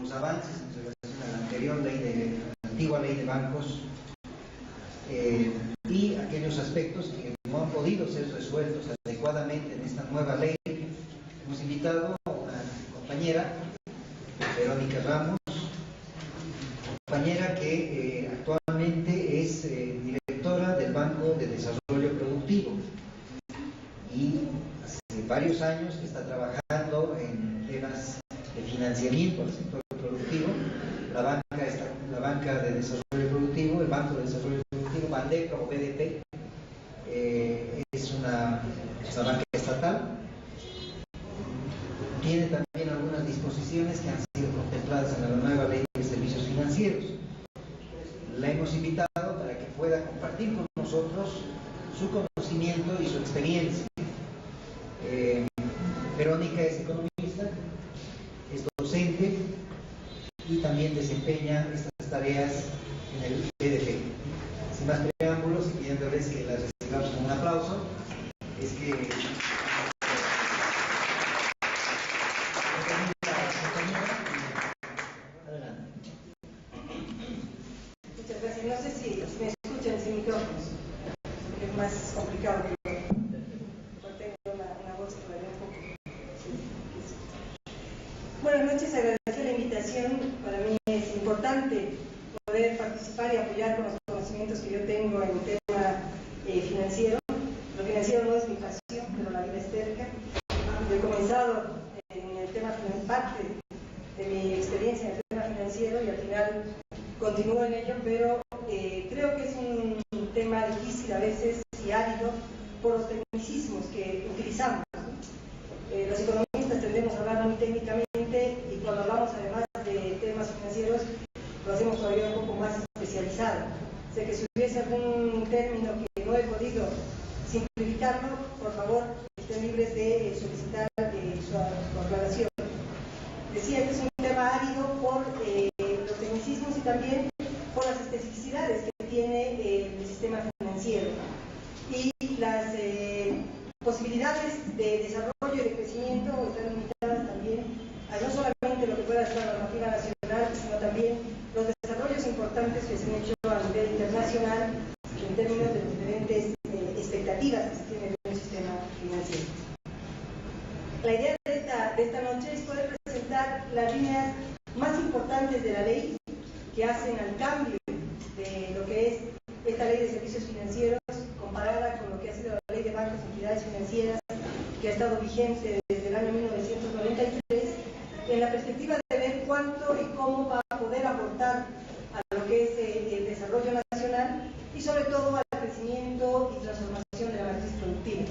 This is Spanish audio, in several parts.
los avances en relación a la anterior ley la antigua ley de bancos y aquellos aspectos que no han podido ser resueltos adecuadamente en esta nueva ley. Hemos invitado a una compañera, Verónica Ramos, compañera que actualmente es directora del Banco de Desarrollo Productivo y hace varios años que está trabajando en temas de financiamiento al sector productivo. La banca de desarrollo productivo, el Banco de Desarrollo Productivo, Bandeca o BDP, es una banca estatal. Tiene también algunas disposiciones que han sido contempladas en la nueva ley de servicios financieros. La hemos invitado para que pueda compartir con nosotros su conocimiento y su experiencia. Verónica es economista, es docente y también desempeña estas tareas en el BDP. Sin más preámbulos y pidiéndoles que las recibamos con un aplauso, es que adelante. Muchas gracias. No sé si me escuchan sin micrófonos, porque es más complicado que tengo una voz todavía un poco. Buenas noches, agradecer la invitación. Para mí es importante poder participar y apoyar con los conocimientos que yo tengo en el tema financiero. Lo financiero no es mi pasión, pero la vida es terca. Yo he comenzado en el tema parte de mi experiencia en el tema financiero y al final continúo en ello, pero creo que es un tema difícil a veces y árido por los tecnicismos que utilizamos. Los economistas tendemos a hablar muy técnicamente y cuando hablamos además de temas financieros lo hacemos todavía un poco más especializado. Sé que si hubiese algún término que no he podido simplificarlo, por favor estén libres de solicitar su aclaración. Decía que es un tema árido por los tecnicismos y también por las especificidades que tiene el sistema financiero y las posibilidades de desarrollo y de crecimiento están limitadas también a no solamente lo que pueda ser la normativa nacional, sino también los desarrollos importantes que se han hecho a nivel internacional en términos de diferentes expectativas que se tienen en un sistema financiero. La idea de esta noche es poder presentar las líneas más importantes de la ley que hacen al cambio de lo que es esta ley de servicios financieros comparada con lo que ha sido la ley de bancos y entidades financieras que ha estado vigente desde el año 1993 en la perspectiva de ver cuánto y cómo va a poder aportar a lo que es el desarrollo nacional y sobre todo al crecimiento y transformación de la matriz productiva.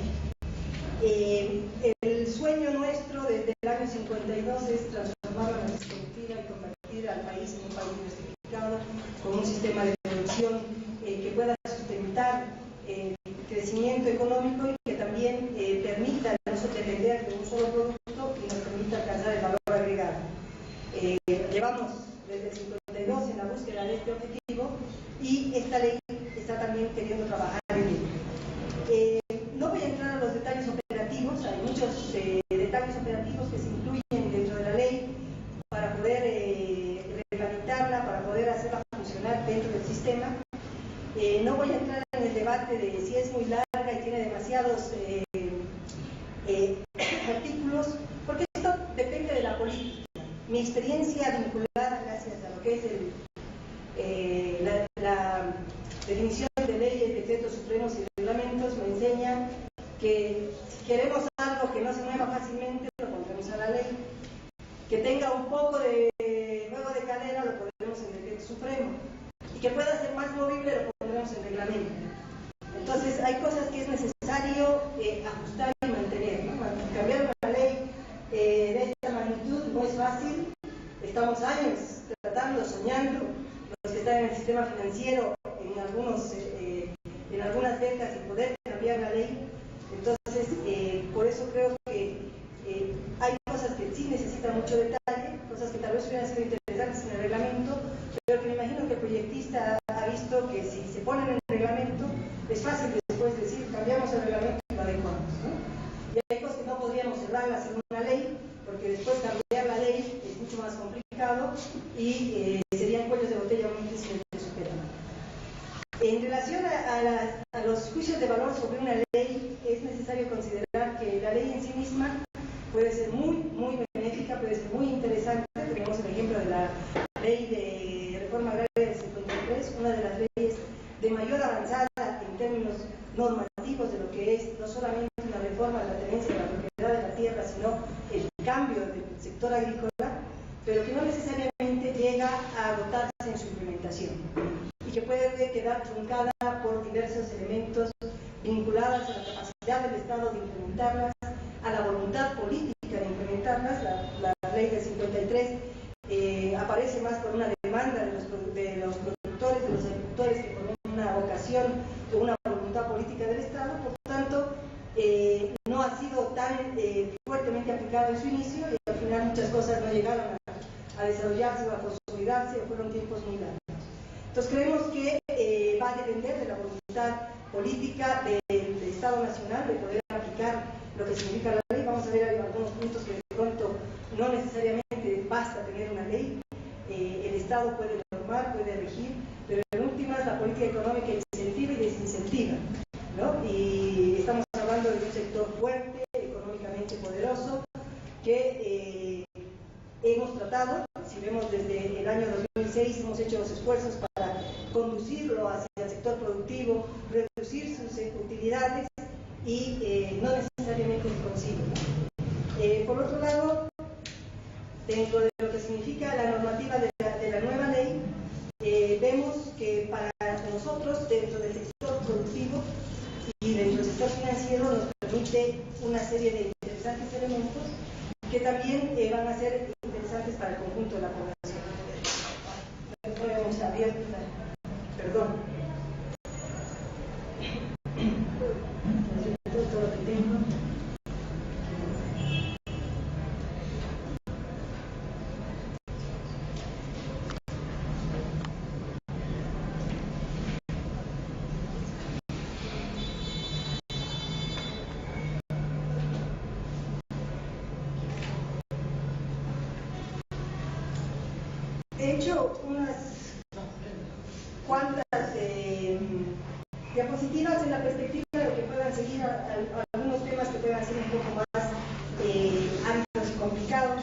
El sueño nuestro desde el año 52 es transformar la matriz productiva y convertir al país en un país diversificado con un sistema de producción que pueda sustentar el crecimiento económico y que también permita no depender de un solo producto y nos permita alcanzar el valor agregado. Llevamos desde el 52 en la búsqueda de este objetivo y esta ley está también queriendo trabajar en ello. No voy a entrar a los detalles operativos, hay muchos detalles operativos que se incluyen dentro de la ley para poder reglamentarla, para poder hacerla funcionar dentro del sistema. No voy a entrar en el debate de si es muy larga y tiene demasiados artículos, porque esto depende de la política. Mi experiencia vinculada, gracias a lo que es la definición de leyes, decretos supremos y reglamentos, me enseña que si queremos algo que no se mueva fácilmente, lo pondremos a la ley. Que tenga un poco de juego de cadera, lo pondremos en decreto supremo. Y que pueda ser más movible, lo pondremos en reglamento. Entonces, hay cosas que es necesario ajustar y mantener, ¿no? Cambiar una ley de esta magnitud no es fácil. Estamos años tratando, soñando, los que están en el sistema financiero, en algunas décadas, sin poder cambiar la ley. Entonces, por eso creo que hay cosas que sí necesitan mucho detalle, cosas que tal vez hubieran sido interesantes en el reglamento, pero que me imagino que el proyectista ha visto que si se ponen en el reglamento, es fácil después decir, cambiamos el reglamento y lo adecuamos, ¿no? Y hay cosas que no podríamos cerrarlas en una ley, porque después cambiar la ley es mucho más complicado juicios de valor sobre una ley, es necesario considerar que la ley en sí misma puede ser muy benéfica, puede ser muy interesante. Tenemos el ejemplo de la ley de reforma agraria del 53, una de las leyes de mayor avanzada en términos normativos de lo que es no solamente una reforma de la tenencia de la propiedad de la tierra, sino el cambio del sector agrícola, pero que no necesariamente llega a agotarse en su implementación y que puede quedar truncada por diversos elementos vinculados a la capacidad del Estado de implementarlas, a la voluntad política de implementarlas. La ley del 53 aparece más por una demanda de los productores, de los agricultores, que por una vocación o una voluntad política del Estado. Por tanto, no ha sido tan fuertemente aplicado en su inicio y al final muchas cosas no llegaron a desarrollarse o a consolidarse, o fueron tiempos muy largos. Entonces creemos que va a depender de la voluntad política del Estado Nacional de poder aplicar lo que significa la ley. Vamos a ver algunos puntos que de pronto no necesariamente basta tener una ley. El Estado puede normar, puede regir, pero en últimas la política económica incentiva y desincentiva, ¿no? Y estamos hablando de un sector fuerte, económicamente poderoso, que hemos tratado, si vemos desde el año 2006, hemos hecho los esfuerzos para conducirlo hacia el sector productivo, reducir sus utilidades y no necesariamente se consigue. Por otro lado, dentro de lo que significa la normativa de la nueva ley, vemos que para nosotros, dentro del sector productivo y dentro del sector financiero, nos permite una serie de interesantes elementos que también van a ser interesantes para el conjunto de la población. Hemos abierto perdón. Todo lo que tengo. He hecho unas cuantas diapositivas en la perspectiva de que puedan seguir algunos temas que puedan ser un poco más amplios y complicados,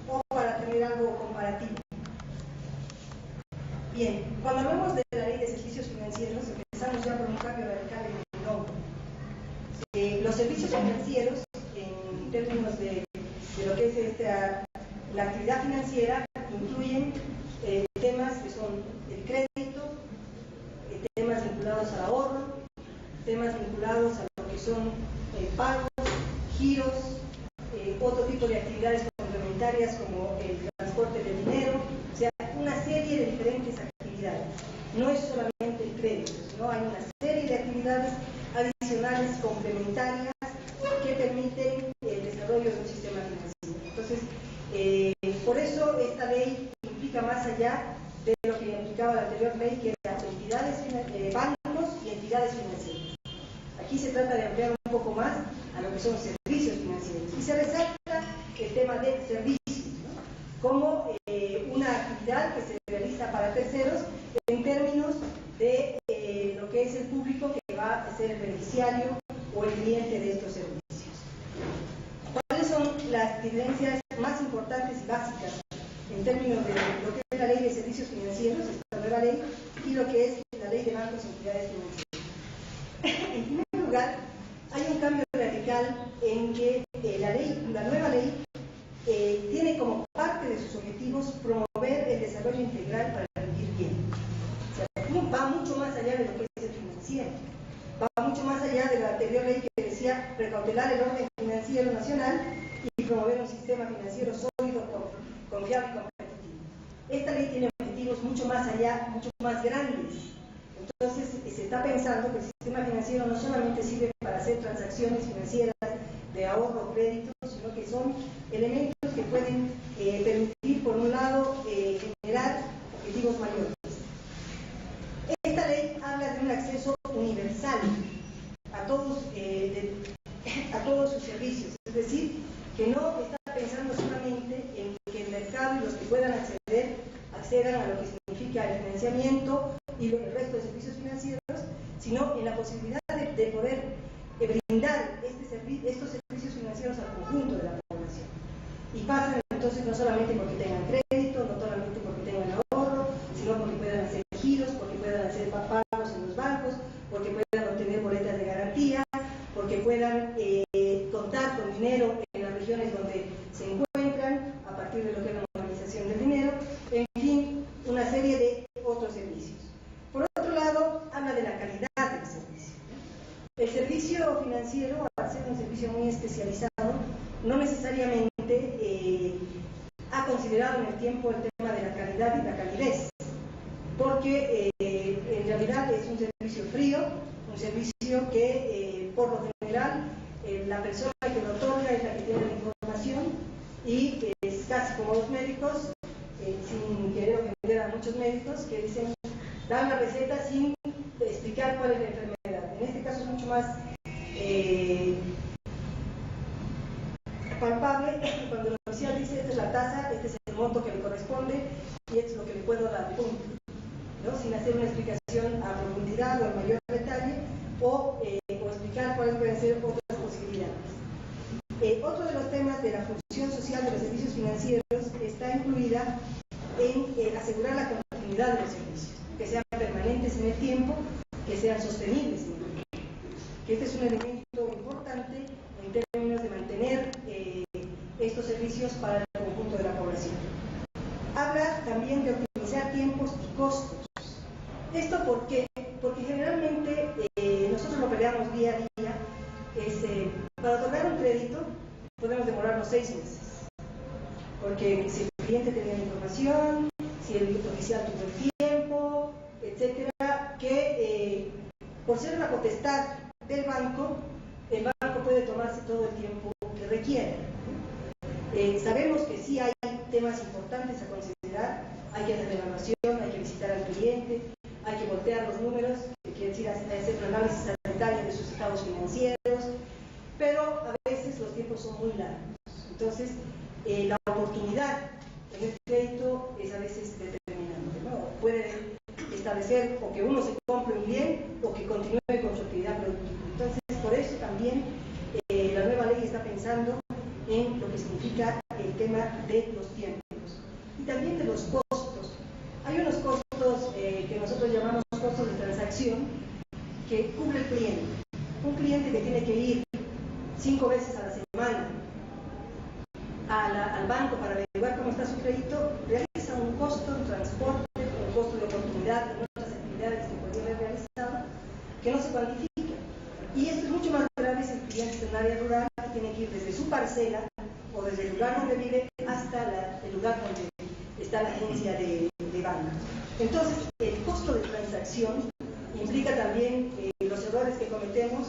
o para tener algo comparativo. Bien, cuando hablamos de la ley de servicios financieros, empezamos ya por un cambio radical en el nombre. Los servicios financieros, en términos de lo que es la actividad financiera, incluyen temas que son el crédito, temas vinculados al ahorro, temas vinculados a lo que son pagos, giros, otro tipo de actividades complementarias como el transporte de dinero, o sea, una serie de diferentes actividades. No es solamente el crédito, sino hay una serie de actividades adicionales complementarias que permiten el desarrollo de un sistema financiero. Entonces, por eso esta ley implica más allá de lo que implicaba la anterior ley, que era entidades, bancos y entidades financieras. Aquí se trata de ampliar un poco más a lo que son servicios financieros. Y se resalta el tema de servicios, ¿no? Como una actividad que se realiza para terceros en términos de lo que es el público que va a ser el beneficiario o el cliente de estos servicios. ¿Cuáles son las diferencias más importantes y básicas en términos de lo que es la ley de servicios financieros, esta nueva ley, y lo que es la ley de bancos y entidades financieras? En primer lugar, hay un cambio radical en que la nueva ley tiene como parte de sus objetivos promover el desarrollo integral para vivir bien. O sea, va mucho más allá de lo que es el financiero, va mucho más allá de la anterior ley que decía precautelar el orden financiero nacional y promover un sistema financiero sólido, confiable y competitivo. Esta ley tiene objetivos mucho más allá, mucho más grandes. Entonces, se está pensando que el sistema financiero no solamente sirve para hacer transacciones financieras de ahorro o crédito, sino que son elementos que pueden permitir, por un lado, generar objetivos mayores. Esta ley habla de un acceso universal a todos sus servicios, es decir, que no está pensando solamente en que el mercado y los que puedan accedan a lo que significa el financiamiento y el resto de servicios financieros, sino en la posibilidad de poder poder brindar estos servicios financieros al conjunto de la población. Y pasan entonces no solamente porque tengan crédito, no solamente porque tengan ahorro, sino porque puedan hacer giros, porque puedan hacer pagos en los bancos, porque puedan obtener boletas de garantía, porque puedan contar con dinero en las regiones donde se encuentran a partir de lo que es la normalización del dinero, en fin, una serie de otros servicios. Por otro lado, habla de la calidad del servicio. El servicio financiero, al ser un servicio muy especializado, no necesariamente ha considerado en el tiempo el tema de la calidad y la calidez, porque en realidad es un servicio frío, un servicio que por lo general la persona que lo otorga es la que tiene la información y es casi como los médicos, sin querer ofender a muchos médicos que dicen, dan la receta sin explicar cuál es la enfermedad. En este caso es mucho más palpable cuando el oficial dice, esta es la tasa, este es el monto que le corresponde y esto es lo que le puedo dar, punto, ¿no? Sin hacer una explicación a profundidad o en mayor detalle o explicar cuáles pueden ser otras posibilidades. Otro de los temas de la función social de los servicios financieros está incluida en asegurar la continuidad de los servicios, que sean permanentes en el tiempo, que sean sostenibles en el tiempo. Que este es un elemento importante en términos de mantener estos servicios para el conjunto de la población. Habla también de optimizar tiempos y costos. ¿Esto por qué? Porque generalmente nosotros lo peleamos día a día. Para otorgar un crédito podemos demorarnos 6 meses. Porque si el cliente tenía la información, si el oficial tuvo el tiempo, etcétera, que por ser una potestad del banco, el banco puede tomarse todo el tiempo que requiera. Sabemos que sí hay temas importantes a considerar, hay que hacer evaluación, hay que visitar al cliente, hay que voltear los números, quiere decir hacer un análisis al detalle de sus estados financieros, pero a veces los tiempos son muy largos. Entonces, la oportunidad en el crédito es a veces determinante, ¿no? Puede establecer o que uno se compre un bien o que continúe con su actividad productiva. Entonces, por eso también la nueva ley está pensando en lo que significa el tema de los tiempos y también de los costos. Hay unos costos que nosotros llamamos costos de transacción que cubre el cliente. Un cliente que tiene que ir 5 veces a la semana al banco para averiguar cómo está su crédito, realiza un costo de transporte, un costo de oportunidad en otras actividades que podría haber realizado, que no se cuantifica. Y esto es mucho más grave si el cliente está en un área rural y tiene que ir desde su parcela o desde el lugar donde vive hasta el lugar donde está la agencia de banca. Entonces, el costo de transacción implica también los errores que cometemos.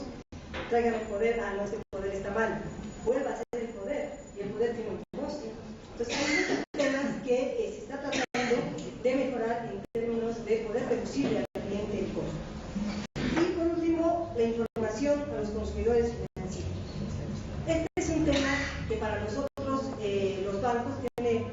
Traigan el poder, no, este poder está mal, vuelva a ser el poder, y el poder tiene un costo. Entonces hay muchos temas que se está tratando de mejorar en términos de poder reducirle al cliente el costo. Y por último, la información a los consumidores financieros. Este es un tema que para nosotros los bancos tiene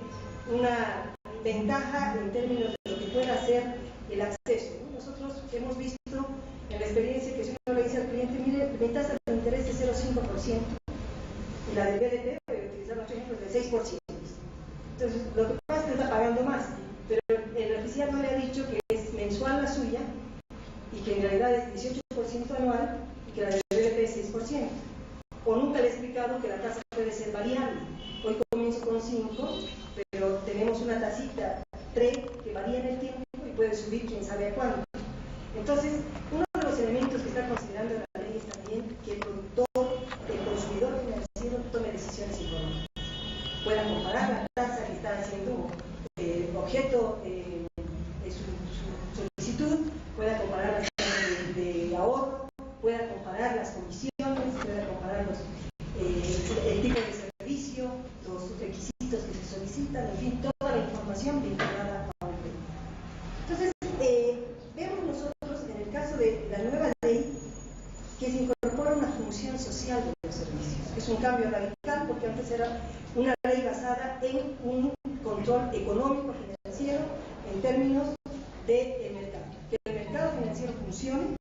una ventaja en términos de lo que pueda ser el acceso, ¿no? Nosotros hemos visto en la experiencia que si uno le dice al cliente, mire, mi tasa de interés es 0,5% y la del BDP, voy a utilizar nuestro ejemplo, es del 6%. Entonces, lo que pasa es que está pagando más, pero el oficial no le ha dicho que es mensual la suya y que en realidad es 18% anual y que la del BDP es 6%. O nunca le he explicado que la tasa puede ser variable. Hoy comienzo con 5, pero tenemos una tasita 3 que varía en el tiempo y puede subir quién sabe a cuándo. Entonces, uno de los elementos que está considerando la ley es también que el productor, el consumidor financiero tome decisiones informadas. Pueda comparar la tasa que está haciendo objeto de su solicitud, pueda comparar las tasas de ahorro, pueda comparar las comisiones, pueda comparar el tipo de servicio, los requisitos que se solicitan, en fin, toda la información vinculada a un crédito. Entonces, vemos nosotros en el caso de la nueva ley que se incorpora una función social de los servicios. Es un cambio radical porque antes era una ley basada en un control económico financiero en términos del mercado. Que el mercado financiero funcione,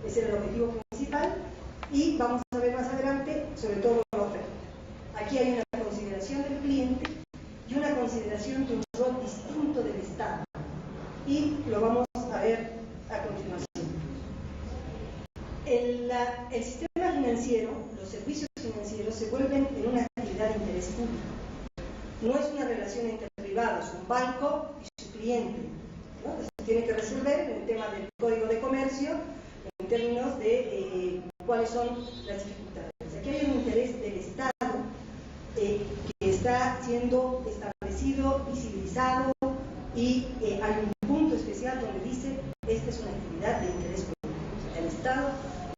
ese era el objetivo principal, Y vamos a ver más adelante, sobre todo la oferta. Aquí hay una consideración del cliente y una consideración de un rol distinto del Estado. Y lo vamos a ver a continuación. El sistema financiero, los servicios financieros se vuelven en una actividad de interés público. No es una relación entre privados, un banco y su cliente, ¿no? Se tiene que resolver en el tema del Código de Comercio, en términos de cuáles son las dificultades. Aquí hay un interés del Estado que está siendo establecido, visibilizado, y hay un punto especial donde dice: esta es una actividad de interés público. O sea, al Estado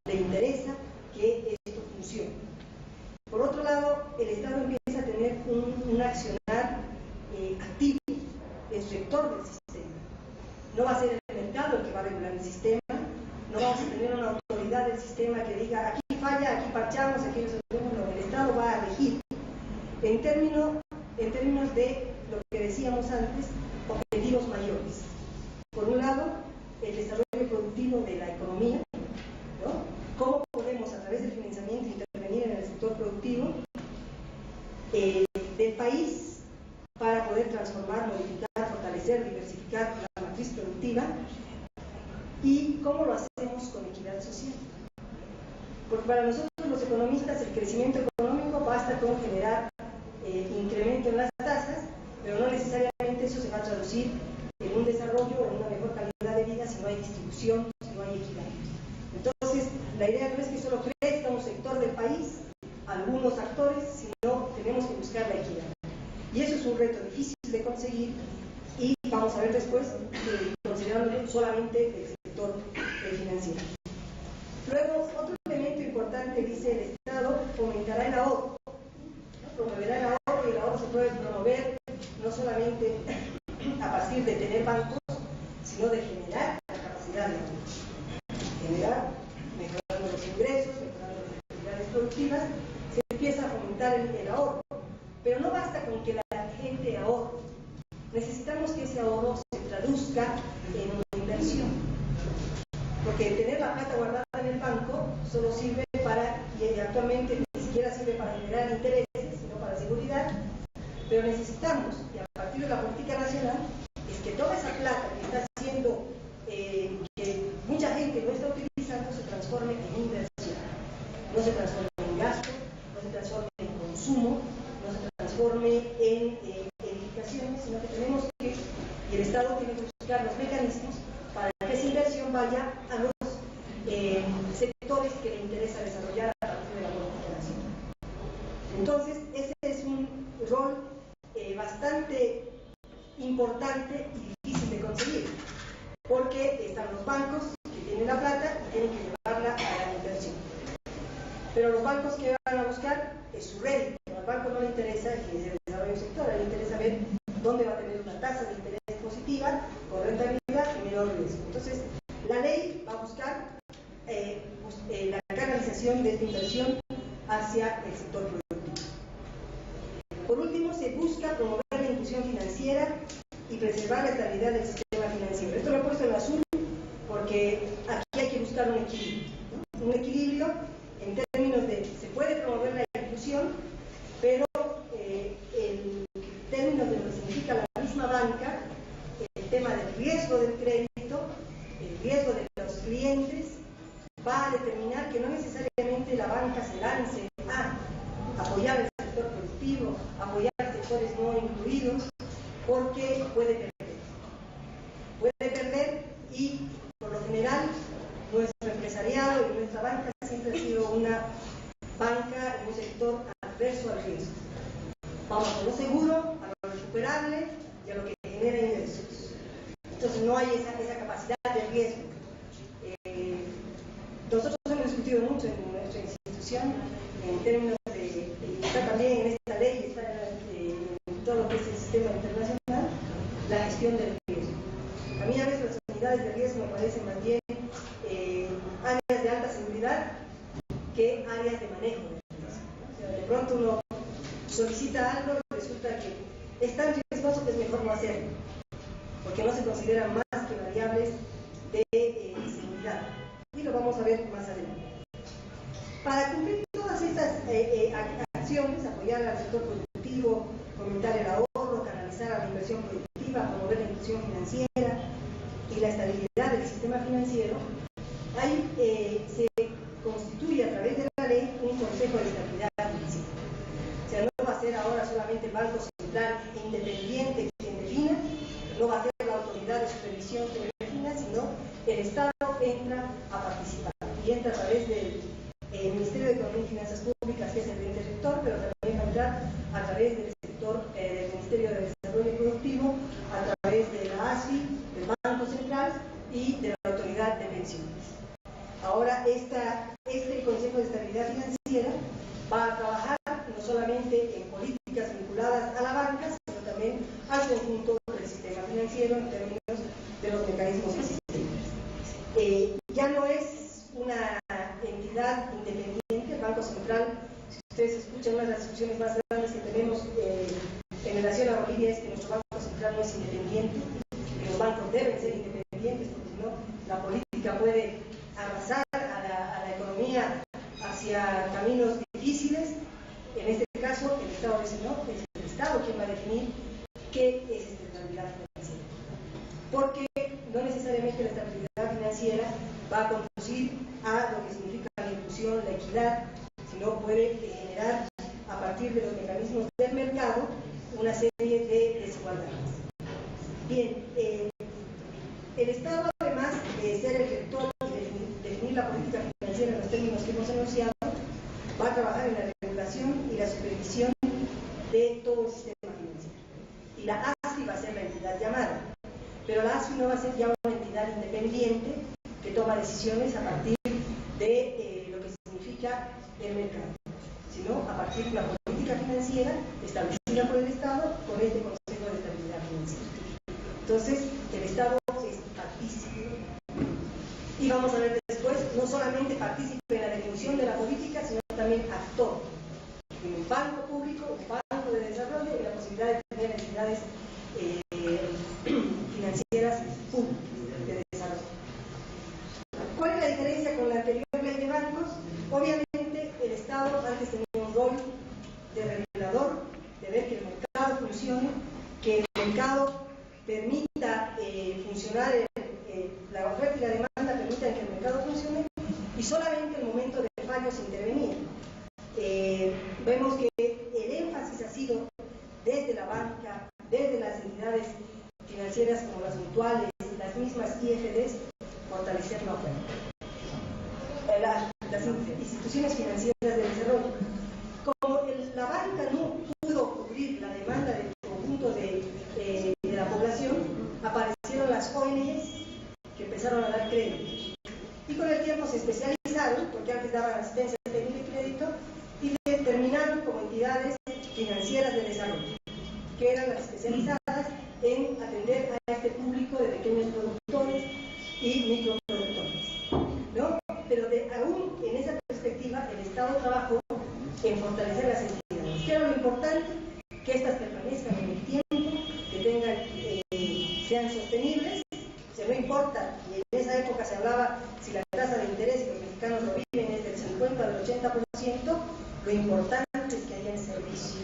le interesa que esto funcione. Por otro lado, el Estado empieza a tener un accionar activo, es rector del sistema. No va a ser el mercado el que va a regular el sistema, no vamos a tener una autoridad del sistema que diga: aquí falla, aquí parchamos, aquí resolvemos. No, el Estado va a regir en términos de lo que decíamos antes, objetivos mayores. Por un lado, el desarrollo productivo de la economía, ¿no? ¿Cómo podemos, a través del financiamiento, intervenir en el sector productivo del país para poder transformar, modificar, fortalecer, diversificar la matriz productiva? ¿Y cómo lo hacemos con equidad social? Porque para nosotros los economistas el crecimiento económico basta con generar incremento en las tasas, pero no necesariamente eso se va a traducir en un desarrollo o en una mejor calidad de vida si no hay distribución, si no hay equidad. Entonces, la idea no es que solo crezca un sector del país, algunos actores, sino tenemos que buscar la equidad. Y eso es un reto difícil de conseguir, y vamos a ver después, considerando solamente el sector financiero. Luego, otro elemento importante, dice: el Estado fomentará el ahorro, ¿no? Promoverá el ahorro, y el ahorro se puede promover no solamente a partir de tener bancos, sino de generar la capacidad de ahorro. Generar, mejorando los ingresos, mejorando las actividades productivas, se empieza a fomentar el ahorro. Pero no basta con que la gente ahorre, necesitamos que ese ahorro se traduzca en una inversión. Porque tener la plata guardada en el banco solo sirve para, y actualmente ni siquiera sirve para generar intereses, sino para seguridad. Pero necesitamos, y a partir de la política nacional, es que toda esa plata que está haciendo, que mucha gente no está utilizando, se transforme en inversión. No se transforme en gasto, no se transforme en consumo, no se transforme en edificaciones, sino que tenemos que, y el Estado tiene que buscar los mecanismos para que esa inversión vaya a los sectores que le interesa desarrollar a partir de la política nacional. Entonces, ese es un rol bastante importante y difícil de conseguir, porque están los bancos que tienen la plata y tienen que llevarla a la inversión. Pero los bancos que van a buscar es su rédito. Al banco no le interesa que se desarrolle un sector, le interesa ver dónde va a tener una tasa de interés positiva, con rentabilidad y menor riesgo. Entonces, la ley va a buscar la canalización de esta inversión hacia el sector productivo. Por último, se busca promover la inclusión financiera y preservar la estabilidad del sistema financiero. Esto lo he puesto en azul porque aquí hay que buscar un equilibrio, ¿no? Un equilibrio en términos de se puede promover la inclusión, pero en términos de lo que significa la misma banca, el tema del riesgo del crédito, el riesgo de los clientes, va a determinar que no necesariamente la banca se lance a apoyar el sector productivo, apoyar sectores no incluidos, porque puede perder. Puede perder, y por lo general nuestro empresariado y nuestra banca siempre ha sido una banca en un sector adverso al riesgo. Vamos a lo seguro, a lo recuperable y a lo que genera ingresos. Entonces no hay esa capacidad de riesgo. Nosotros hemos discutido mucho en nuestra institución en términos de, está también en esta ley, está en todo lo que es el sistema internacional, la gestión del riesgo. A mí a veces las unidades de riesgo me parecen más bien áreas de alta seguridad que áreas de manejo del riesgo. O sea, de pronto uno solicita algo y resulta que es tan riesgoso que es mejor no hacerlo, porque no se consideran más que variables de seguridad. Y lo vamos a ver más adelante. Para cumplir todas estas acciones, apoyar al sector productivo, fomentar el ahorro, canalizar a la inversión productiva, promover la inclusión financiera y la estabilidad del sistema financiero, ahí se constituye a través de la ley un Consejo de Estabilidad Financiera. O sea, no va a ser ahora solamente el Banco Central independiente quien defina, no va a ser la autoridad de supervisión que defina, sino el Estado entra a participar y entra a través del Ministerio de Economía y Finanzas Públicas, que es el ente rector, pero también va a entrar a través del sector del Ministerio de Desarrollo Productivo, a través de la ASFI, del Banco Central y de la Autoridad de Pensiones. Ahora, este Consejo de Estabilidad Financiera va a trabajar no solamente en políticas vinculadas a la banca, sino también al conjunto del sistema financiero en términos de los mecanismos existentes. Ya no es una entidad independiente, el Banco Central, si ustedes escuchan, una de las discusiones más grandes que tenemos en relación a Bolivia es que nuestro Banco Central no es independiente, que los bancos deben ser independientes, porque si no, la política puede arrasar a la economía hacia caminos difíciles. En este caso, el Estado dice no, es el Estado quien va a definir qué es estabilidad financiera. Porque no necesariamente la estabilidad financiera va a conducir a lo que significa la inclusión, la equidad, sino puede generar, a partir de los mecanismos del mercado, una serie de desigualdades. Bien, el Estado, además de ser el rector y definir la política financiera en los términos que hemos anunciado, va a trabajar en la regulación y la supervisión de todo el sistema financiero. Y la ASFI va a ser la entidad llamada, pero la ASFI no va a ser ya una entidad independiente que toma decisiones a partir de lo que significa el mercado, sino a partir de una política financiera establecida por el Estado con este Consejo de Estabilidad Financiera. Entonces, el Estado es partícipe. Y vamos a ver después, no solamente partícipe en la definición de la política, sino también actor en un banco público, un banco de desarrollo y la posibilidad de tener entidades financieras públicas de desarrollo. ¿Cuál es la diferencia con la anterior ley de bancos? Obviamente, el Estado antes tenía un rol de regulador, de ver que el mercado funcione, que el mercado permita funcionar, la oferta y la demanda permitan que el mercado funcione, y solamente en el momento de fallos intervenir. Vemos que el énfasis ha sido desde la banca, desde las entidades financieras como las mutuales, las mismas IFDs, fortalecer la oferta. Las instituciones financieras de desarrollo. Como la banca no pudo cubrir la demanda del conjunto de la población, aparecieron las ONGs que empezaron a dar crédito. Y con el tiempo se especializaron, porque antes daban asistencia técnica y crédito, y terminaron como entidades financieras de desarrollo, que eran las especializadas en atender a este público de pequeños productores y microproductores, ¿no? Pero aún en esa perspectiva, el Estado trabajó en fortalecer las entidades. ¿Qué era lo importante? Que estas permanezcan en el tiempo, que sean sostenibles. O sea, no importa, y en esa época se hablaba si la tasa de interés, y los mexicanos lo viven, es del 50 al 80%, lo importante es que haya servicio.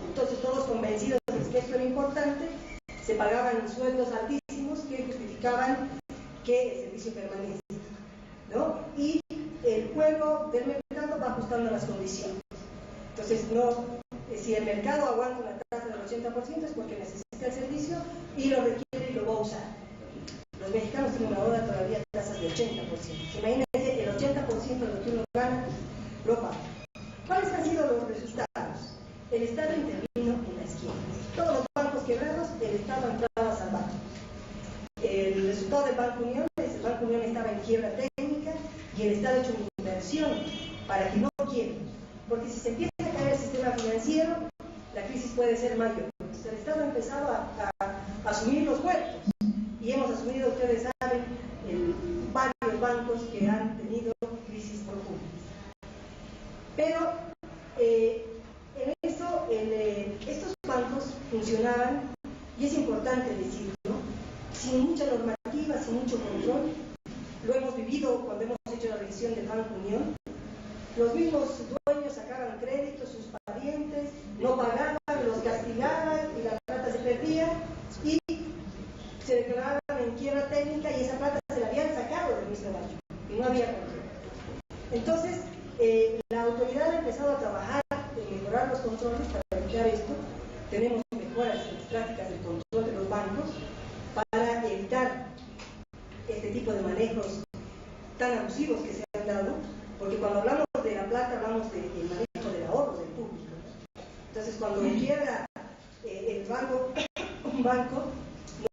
Entonces, todos convencidos de que esto era importante, se pagaban sueldos altísimos que justificaban que el servicio permanece, ¿no? Y el juego del mercado va ajustando las condiciones. Entonces, si el mercado aguanta una tasa del 80% es porque necesita el servicio y lo requiere y lo va a usar. Los mexicanos tienen ahora todavía tasas de 80%. Imagínense, el 80% de lo que uno gana lo paga. ¿Cuáles han sido los resultados? El Estado intervino en las quiebras. Todos los bancos quebrados, el Estado entraba a salvar. El resultado del Banco Unión es que el Banco Unión estaba en quiebra técnica y el Estado ha hecho una inversión para que no quiebre. Porque si se empieza a caer el sistema financiero, la crisis puede ser mayor. Entonces, el Estado ha empezado a asumir los huertos. Y hemos asumido, ustedes saben, varios bancos que han tenido crisis profundas. Pero en eso, estos bancos funcionaban, y es importante decirlo, sin mucha normativa, sin mucho control. Lo hemos vivido cuando hemos hecho la revisión del Banco Unión. los mismos dueños sacaban créditos, sus parientes, no pagaban, los castigaban y la plata se perdía y se declaraban en quiebra técnica y esa plata se la habían sacado del mismo banco y no había control. Entonces, la autoridad ha empezado a trabajar en mejorar los controles para evitar esto. Tenemos mejoras en las prácticas del control de los bancos para evitar este tipo de manejos tan abusivos que se han dado, porque cuando hablamos de la plata hablamos del manejo del ahorro del público. Entonces, cuando quiebra un banco,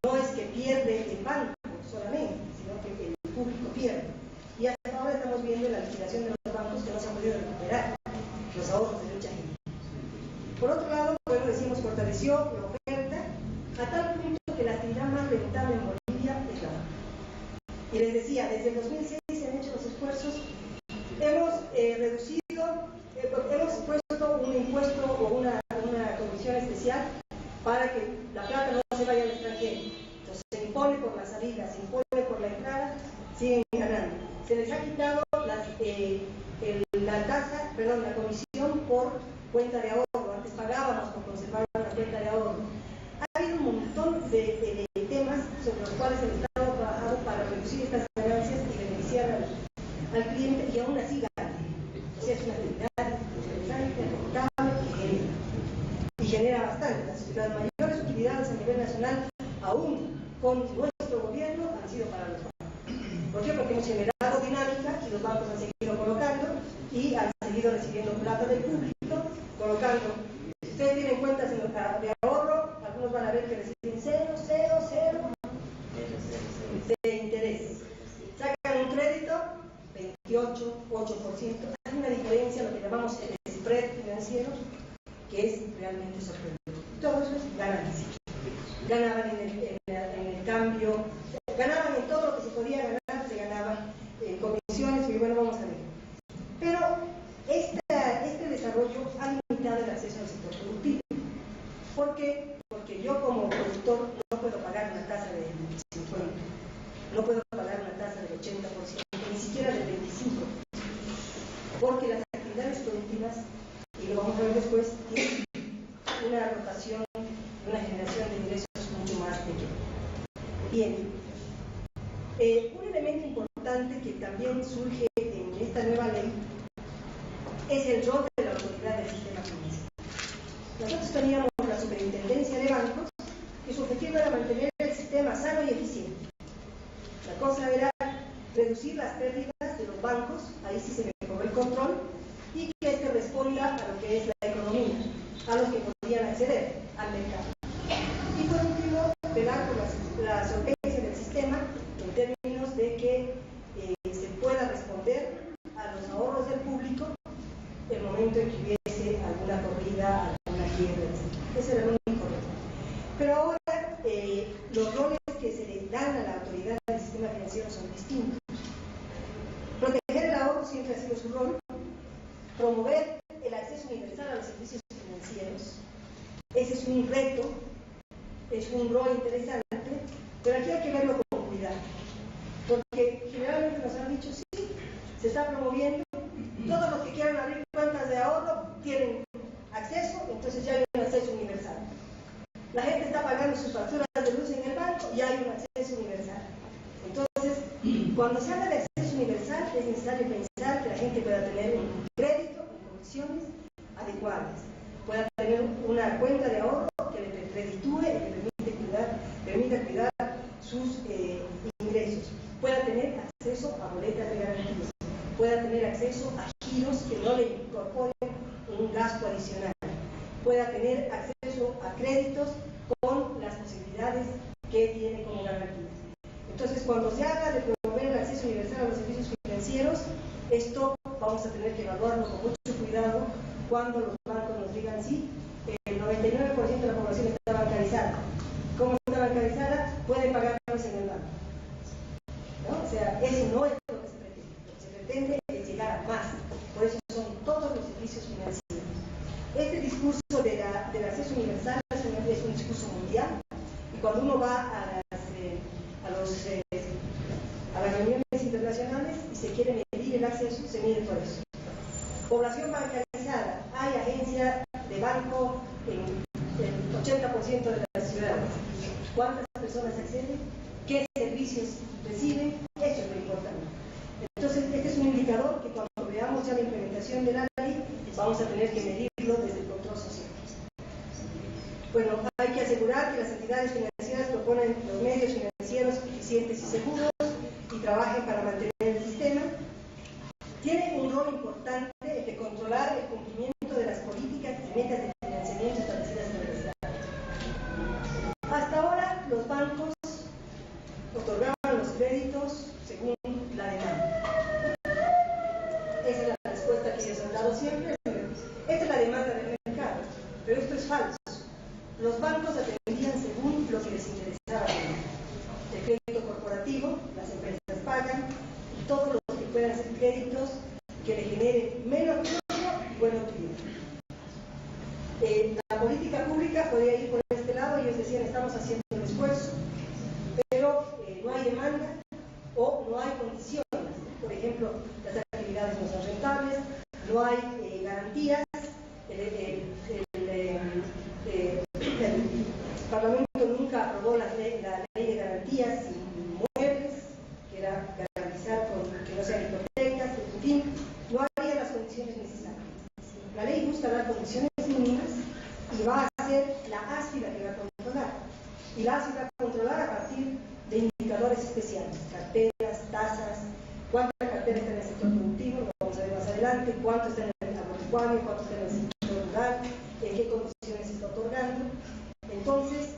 no es que pierde el banco solamente, sino que el público pierde. Y hasta ahora estamos viendo la liquidación de los bancos que no se han podido recuperar los ahorros de mucha gente. Por otro lado, bueno, decimos, fortaleció la oferta a tal punto que la actividad más rentable en Bolivia es la banca. Y les decía, desde el 2006 se han hecho los esfuerzos, hemos puesto un impuesto o una comisión especial para que la plata no se vaya al extranjero. Entonces se impone por la salida, se impone por la entrada, siguen ganando. Se les ha quitado la comisión por cuenta de ahorro. Antes pagábamos por conservar la cuenta de ahorro. Ha habido un montón de temas sobre los cuales el Estado ha trabajado para reducir estas ganancias y beneficiar al cliente, y aún así gana. O sea, es una actividad interesante, rentable y genera bastante. Las mayores utilidades a nivel nacional, aún con nuestro gobierno, han sido para los bancos. ¿Por qué? Porque hemos generado dinámica y los bancos han seguido colocando y han seguido recibiendo plata del público, colocando. Si ustedes tienen cuentas de ahorro, algunos van a ver que reciben 0,00 de interés. Sacan un crédito, 28, 8%. Hay una diferencia, lo que llamamos el spread financiero, que es realmente sorprendente. Todo eso es ganancia. Ganaban en el cambio, ganaban en todo lo que se podía ganar, se ganaban en comisiones, y bueno, vamos a ver. Pero este desarrollo ha limitado el acceso al sector productivo. ¿Por qué? Porque yo como productor no puedo pagar una tasa de 50%, no puedo pagar una tasa del 80%, ni siquiera del 25%, porque las actividades productivas, y lo vamos a ver después, tienen una rotación, una generación de ingresos mucho más pequeña. Bien, un elemento importante que también surge en esta nueva ley es el rol de la autoridad del sistema financiero. Nosotros teníamos la superintendencia de bancos, que su objetivo era mantener el sistema sano y eficiente. La cosa era reducir las pérdidas de los bancos, ahí sí se mejoró el control, y que este responda a lo que es la economía, a los que podían acceder al mercado. Y por último, velar por la solvencia del sistema en términos de que se pueda responder a los ahorros del público el momento en que hubiese alguna corrida, alguna quiebra, etc. Ese era lo único reto. Pero ahora los roles que se le dan a la autoridad del sistema financiero son distintos. Proteger el ahorro siempre ha sido su rol. Promover el acceso universal a los servicios financieros. Ese es un reto, es un rol interesante, pero aquí hay que verlo con cuidado. Porque generalmente nos han dicho, sí, se está promoviendo, todos los que quieran abrir cuentas de ahorro tienen acceso, entonces ya hay un acceso universal. La gente está pagando sus facturas de luz en el banco y hay un acceso universal. Entonces, cuando se habla de acceso universal, es necesario pensar que la gente pueda tener un crédito en condiciones adecuadas, pueda tener una cuenta de ahorro que le reditúe y le permita cuidar sus ingresos, pueda tener acceso a boletas de garantía, pueda tener acceso a giros que no le incorporen un gasto adicional, pueda tener acceso a créditos con las posibilidades que tiene como garantía. Entonces, cuando se habla de promover el acceso universal a los servicios financieros, esto vamos a tener que evaluarlo con mucho cuidado cuando los bancos nos digan sí, el 99% de la población está bancarizada. ¿Cómo está bancarizada? Pueden pagarnos en el banco, ¿no? O sea, eso no es lo que se pretende. Lo que se pretende es llegar a más. Por eso son todos los servicios financieros. Este discurso del acceso universal es un discurso mundial, y cuando uno va a las reuniones internacionales y se quiere medir el acceso, se mide por eso. Población bancarizada, hay agencia de banco en el 80% de las ciudades. ¿Cuántas personas acceden? ¿Qué servicios reciben? Eso es lo importante. Entonces, este es un indicador que cuando veamos ya la implementación de la ley, vamos a tener que medirlo desde el control social. Bueno, hay que asegurar que las entidades financieras proponen los medios financieros eficientes y seguros y trabajen para mantener el sistema. Tiene un rol importante el de controlar el cumplimiento de las políticas y metas de financiamiento establecidas en el Estado. Hasta ahora, los bancos otorgaban los créditos según la demanda. Esa es la respuesta que ellos han dado siempre. Esta es la demanda del mercado, pero esto es falso. Los bancos atendían según lo que les interesaba. El crédito corporativo, las empresas pagan, y todos los que puedan ser créditos que le generen menos riesgo y buena utilidad. La política pública podría ir por este lado. Ellos decían, estamos haciendo un esfuerzo, pero no hay demanda o no hay condiciones. Por ejemplo, las actividades no son rentables, no hay garantías. El Parlamento nunca aprobó la ley de garantías inmuebles, que era garantizar que no sean hipotecas, en fin, no había las condiciones necesarias. La ley busca dar condiciones mínimas y va a ser la ASFI la que va a controlar. Y la ASFI va a controlar a partir de indicadores especiales, carteras, tasas, cuánta cartera está en el sector productivo, lo vamos a ver más adelante, cuánto está en el agropecuario, cuánto está en el sector rural, en qué condiciones se está otorgando. Entonces,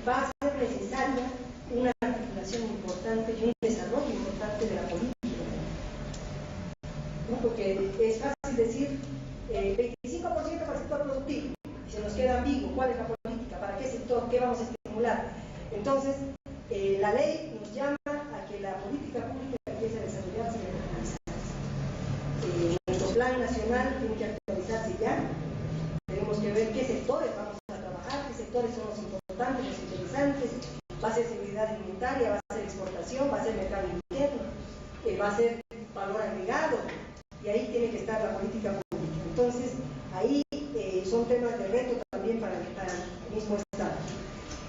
va a ser necesaria una articulación importante y un desarrollo importante de la política. ¿No? Porque es fácil decir 25% para el sector productivo, y se nos queda ambiguo cuál es la política, para qué sector, qué vamos a estimular. Entonces, la ley nos llama a que la política pública empiece a desarrollarse y a actualizarse. Nuestro plan nacional tiene que actualizarse ya. Tenemos que ver qué sectores vamos a trabajar, qué sectores son los importantes, los interesantes. Va a ser seguridad alimentaria, va a ser exportación, va a ser mercado interno, va a ser valor agregado, y ahí tiene que estar la política pública. Entonces, ahí son temas de reto también para el mismo Estado.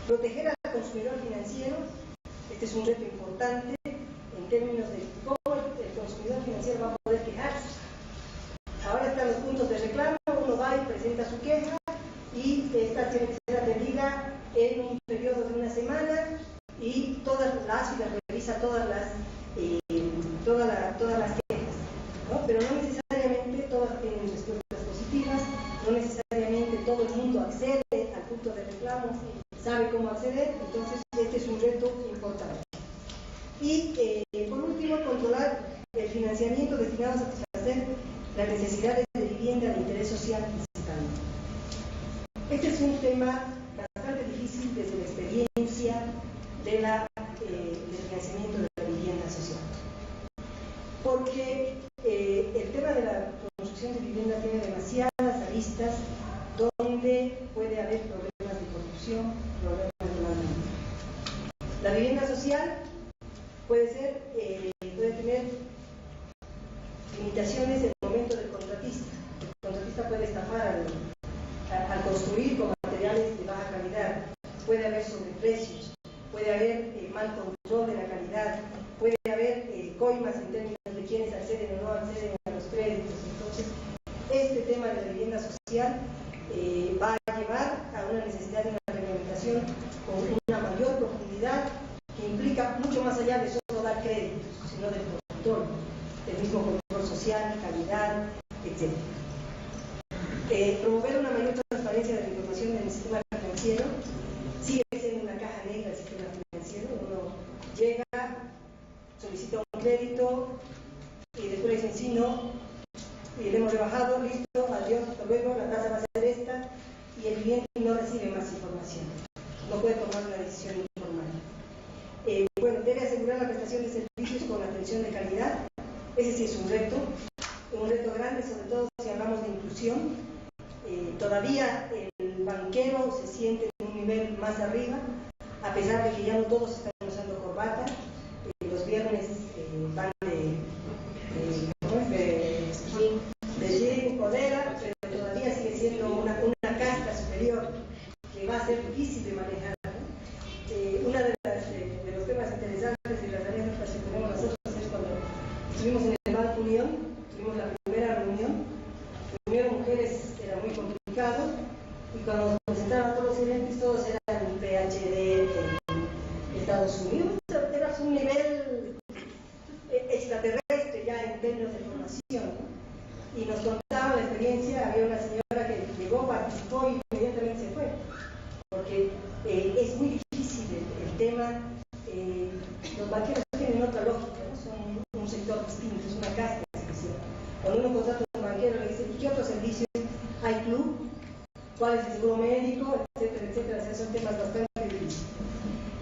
Proteger al consumidor financiero, este es un reto importante en términos de cómo el consumidor financiero va a poder quejarse. Ahora están los puntos de reclamo, uno va y presenta su queja y esta tiene que ser atendida en un periodo de una semana, y todas las revisa todas las quejas, ¿no? Pero no necesariamente todas tienen respuestas positivas, no necesariamente todo el mundo accede al punto de reclamo, sabe cómo acceder. Entonces este es un reto importante. Y por último, controlar el financiamiento destinado a satisfacer las necesidades de vivienda de interés social principalmente. Este es un tema bastante difícil desde la experiencia del financiamiento de la vivienda social, porque el tema de la construcción de vivienda tiene demasiadas aristas donde puede haber problemas de corrupción, problemas de maldición. La vivienda social puede tener limitaciones en el momento del contratista. El contratista puede estafar al construir con materiales de baja calidad, puede haber sobreprecios, puede haber mal control de la calidad, puede haber coimas en términos de quiénes acceden o no acceden a los créditos. Entonces, este tema de la vivienda social va a llevar a una necesidad de una reglamentación con una mayor profundidad, que implica mucho más allá de solo dar créditos, sino del control, del mismo control social, calidad, etc. Promover una mayor transparencia de la información en el sistema financiero. Sigue siendo una caja negra el sistema financiero. Uno llega, solicita un crédito y después dicen sí, no, y le hemos rebajado, listo, adiós, hasta luego, la tasa va a ser esta, y el cliente no recibe más información, no puede tomar una decisión informal. Bueno, debe asegurar la prestación de servicios con atención de calidad. Ese sí es un reto grande, sobre todo si hablamos de inclusión. Todavía el banquero se siente en un nivel más arriba, a pesar de que ya no todos están usando corbata. Los viernes van de nos contaba la experiencia, había una señora que llegó, participó y inmediatamente se fue, porque es muy difícil el tema. Los banqueros tienen otra lógica, ¿no? Son un sector distinto, es una casta especial. Cuando uno contrata a un banquero le dice, ¿y qué otros servicios hay club? ¿Cuál es el seguro médico? Etcétera, etcétera. O sea, son temas bastante difíciles.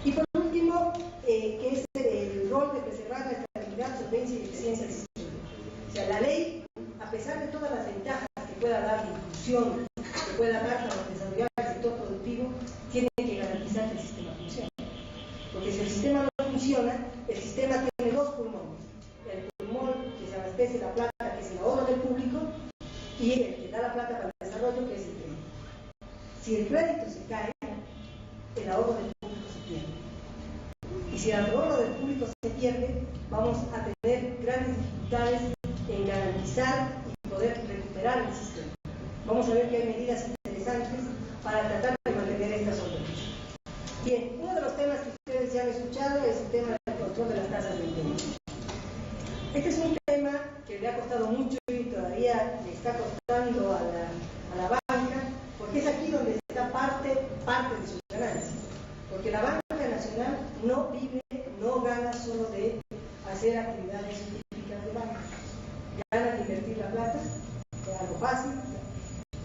Y por último, que es el rol de preservar la estabilidad, solvencia y eficiencia del sistema. O sea, la ley, a pesar de todas las ventajas que pueda dar de inclusión, que pueda dar para desarrollar el sector productivo, tiene que garantizar que el sistema funcione. Porque si el sistema no funciona, el sistema tiene dos pulmones. El pulmón que se abastece la plata, que es el ahorro del público, y el que da la plata para el desarrollo, que es el crédito. Si el crédito se cae, el ahorro del público se pierde. Y si el ahorro del público se pierde, vamos a tener grandes dificultades en garantizar y poder recuperar el sistema. Vamos a ver que hay medidas interesantes para tratar de mantener esta solvencia. Bien, uno de los temas que ustedes ya han escuchado es el tema del control de las tasas de interés. Este es un tema que le ha costado mucho y todavía le está costando a la banca, porque es aquí donde está parte de sus ganancias. Porque la banca nacional no vive, no gana solo de hacer actividades típicas de banca. Gana de invertir la plata, es algo fácil.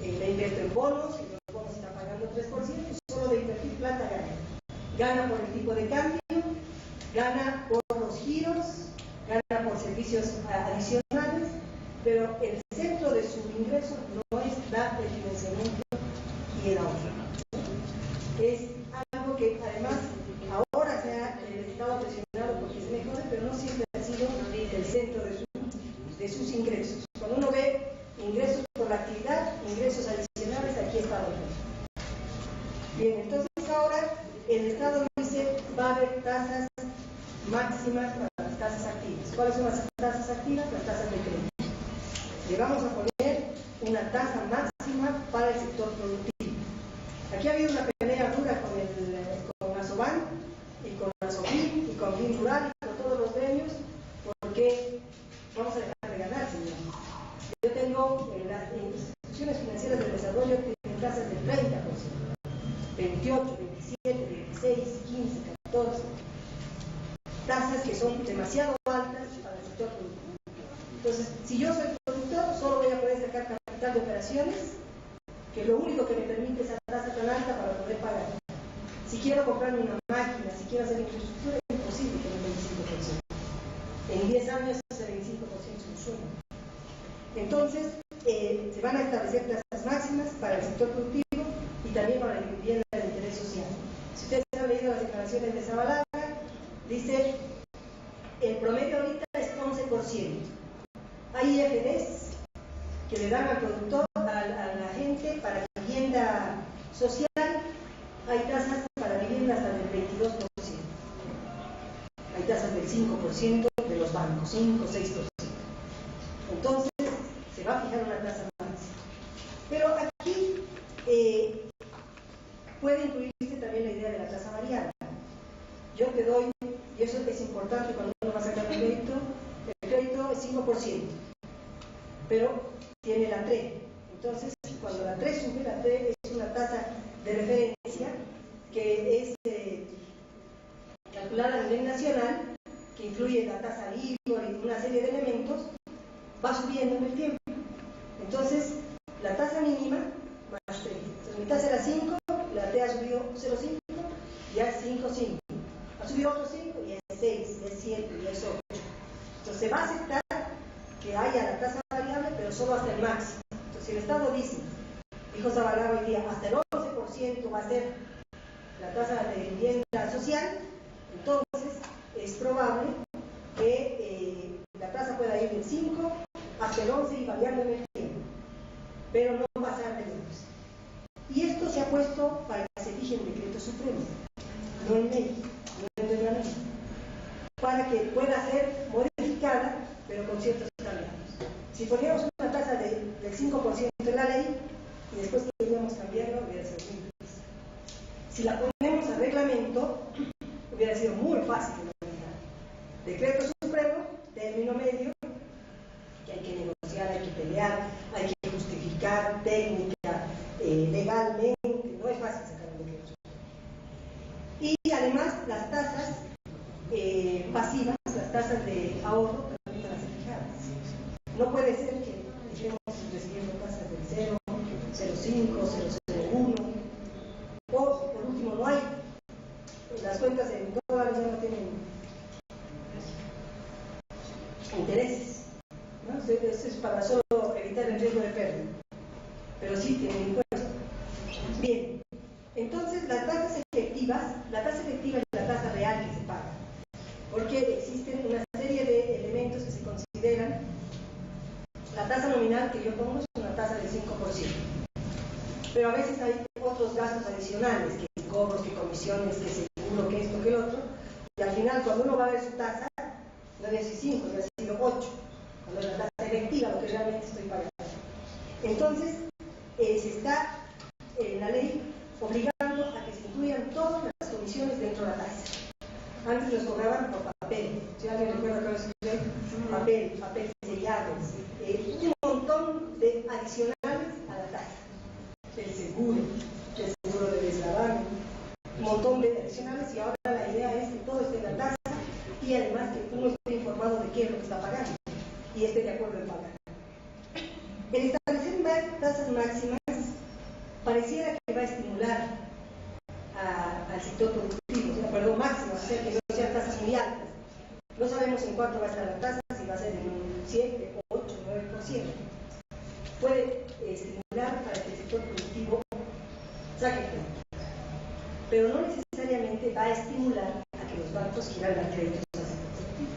Le invierto en bonos y los bonos están pagando 3%, solo de invertir plata gana. Gana por el tipo de cambio, gana por los giros, gana por servicios adicionales, pero el centro de su ingreso no es dar el financiamiento y el ahorro. Es algo que además ahora se ha estado presionado porque se mejore, pero no siempre ha sido el centro de sus ingresos. Cuando uno ve ingresos por la actividad, ingresos adicionales, aquí está el ingreso. Bien, entonces ahora el Estado dice va a haber tasas máximas para las tasas activas. ¿Cuáles son las tasas activas? Las tasas de crédito. Le vamos a poner una tasa máxima para el sector productivo. Aquí ha habido una pelea dura con Asoban y con Asofin y con Fin Rural y con todos los gremios, porque vamos a dejar de ganar, señor. Yo tengo las instituciones financieras de desarrollo que tienen tasas del 30%, 28, 27, 26, 15, 14. Tasas que son demasiado altas para el sector productivo. Entonces, si yo soy productor, solo voy a poder sacar capital de operaciones, que es lo único que me permite esa tasa tan alta para poder pagar. Si quiero comprarme una máquina, si quiero hacer infraestructura, es imposible que me dé el 5%. En 10 años ese 25% es un sueño. Entonces, se van a establecer tasas máximas para el sector productivo y también para la vivienda de interés social. Si ustedes han leído las declaraciones de Zabalaga, dice, el promedio ahorita es 11%. Hay IFDs que le dan al productor, a la gente para vivienda social, hay tasas para vivienda hasta del 22%. Hay tasas del 5% de los bancos, 5 o 6%. Entonces, se va a fijar una tasa máxima. Pero aquí puede incluirse también la idea de la tasa variable. Yo te doy, y eso es importante cuando uno va a sacar el crédito es 5%, pero tiene la TRE. Entonces, cuando la TRE sube, la TRE es una tasa de referencia que es calculada a nivel nacional, que incluye la tasa LIBOR y una serie de elementos, va subiendo en el tiempo. Entonces, la tasa mínima más 3. Entonces, mi tasa era 5, la TRE ha subido 0,5, ya es 5,5. Ha subido otro 5 y es 6, y es 7, y es 8. Entonces, se va a aceptar que haya la tasa variable, pero solo hasta el máximo. Entonces, si el Estado dice, dijo Zabalaga hoy día, hasta el 11% va a ser la tasa de vivienda social, entonces es probable que la tasa pueda ir del 5 hasta el 11 y variando en el tiempo, pero no pasar del 11. Y esto se ha puesto para que se fije en decreto supremo, no en ley, no en reglamento, para que pueda ser modificada, pero con ciertos cambios. Si poníamos una tasa del 5% en la ley y después queríamos cambiarlo, hubiera sido muy difícil. Si la ponemos a reglamento, hubiera sido muy fácil de manejar. Decreto supremo, término medio, que hay que negociar, hay que pelear, puede ser que estemos recibiendo tasas del 0, 0,5, 0,01, o por último no hay. Las cuentas en dólares ya no tienen intereses, ¿no? Eso es para solo evitar el riesgo de pérdida, pero sí tienen impuestos. Bien, entonces las tasas efectivas, la tasa efectiva es la tasa real que se paga, porque existen una serie de elementos que se consideran. La tasa nominal que yo pongo es una tasa del 5%, pero a veces hay otros gastos adicionales, que cobros, que comisiones, que seguro, que esto, que el otro, y al final cuando uno va a ver su tasa, no debe ser 5, debe ser 8, cuando es la tasa efectiva, lo que realmente estoy pagando. Entonces, se está en la ley obligando a que se incluyan todas las comisiones dentro de la tasa. Antes los cobraban por papel, si alguien recuerda que ahora se escribe papel sellado, un montón de adicionales a la tasa. El seguro de desgravamen, un montón de adicionales, y ahora la idea es que todo esté en la tasa y además que uno esté informado de qué es lo que está pagando y esté de acuerdo en pagar. El establecer tasas máximas pareciera que va a estimular al sector productivo, máximas, o sea, que no sean tasas muy altas. No sabemos en cuánto va a estar la tasa, si va a ser en un 7, 8, 9%. Puede estimular para que el sector productivo saque crédito, pero no necesariamente va a estimular a que los bancos quieran dar créditos al sector productivo.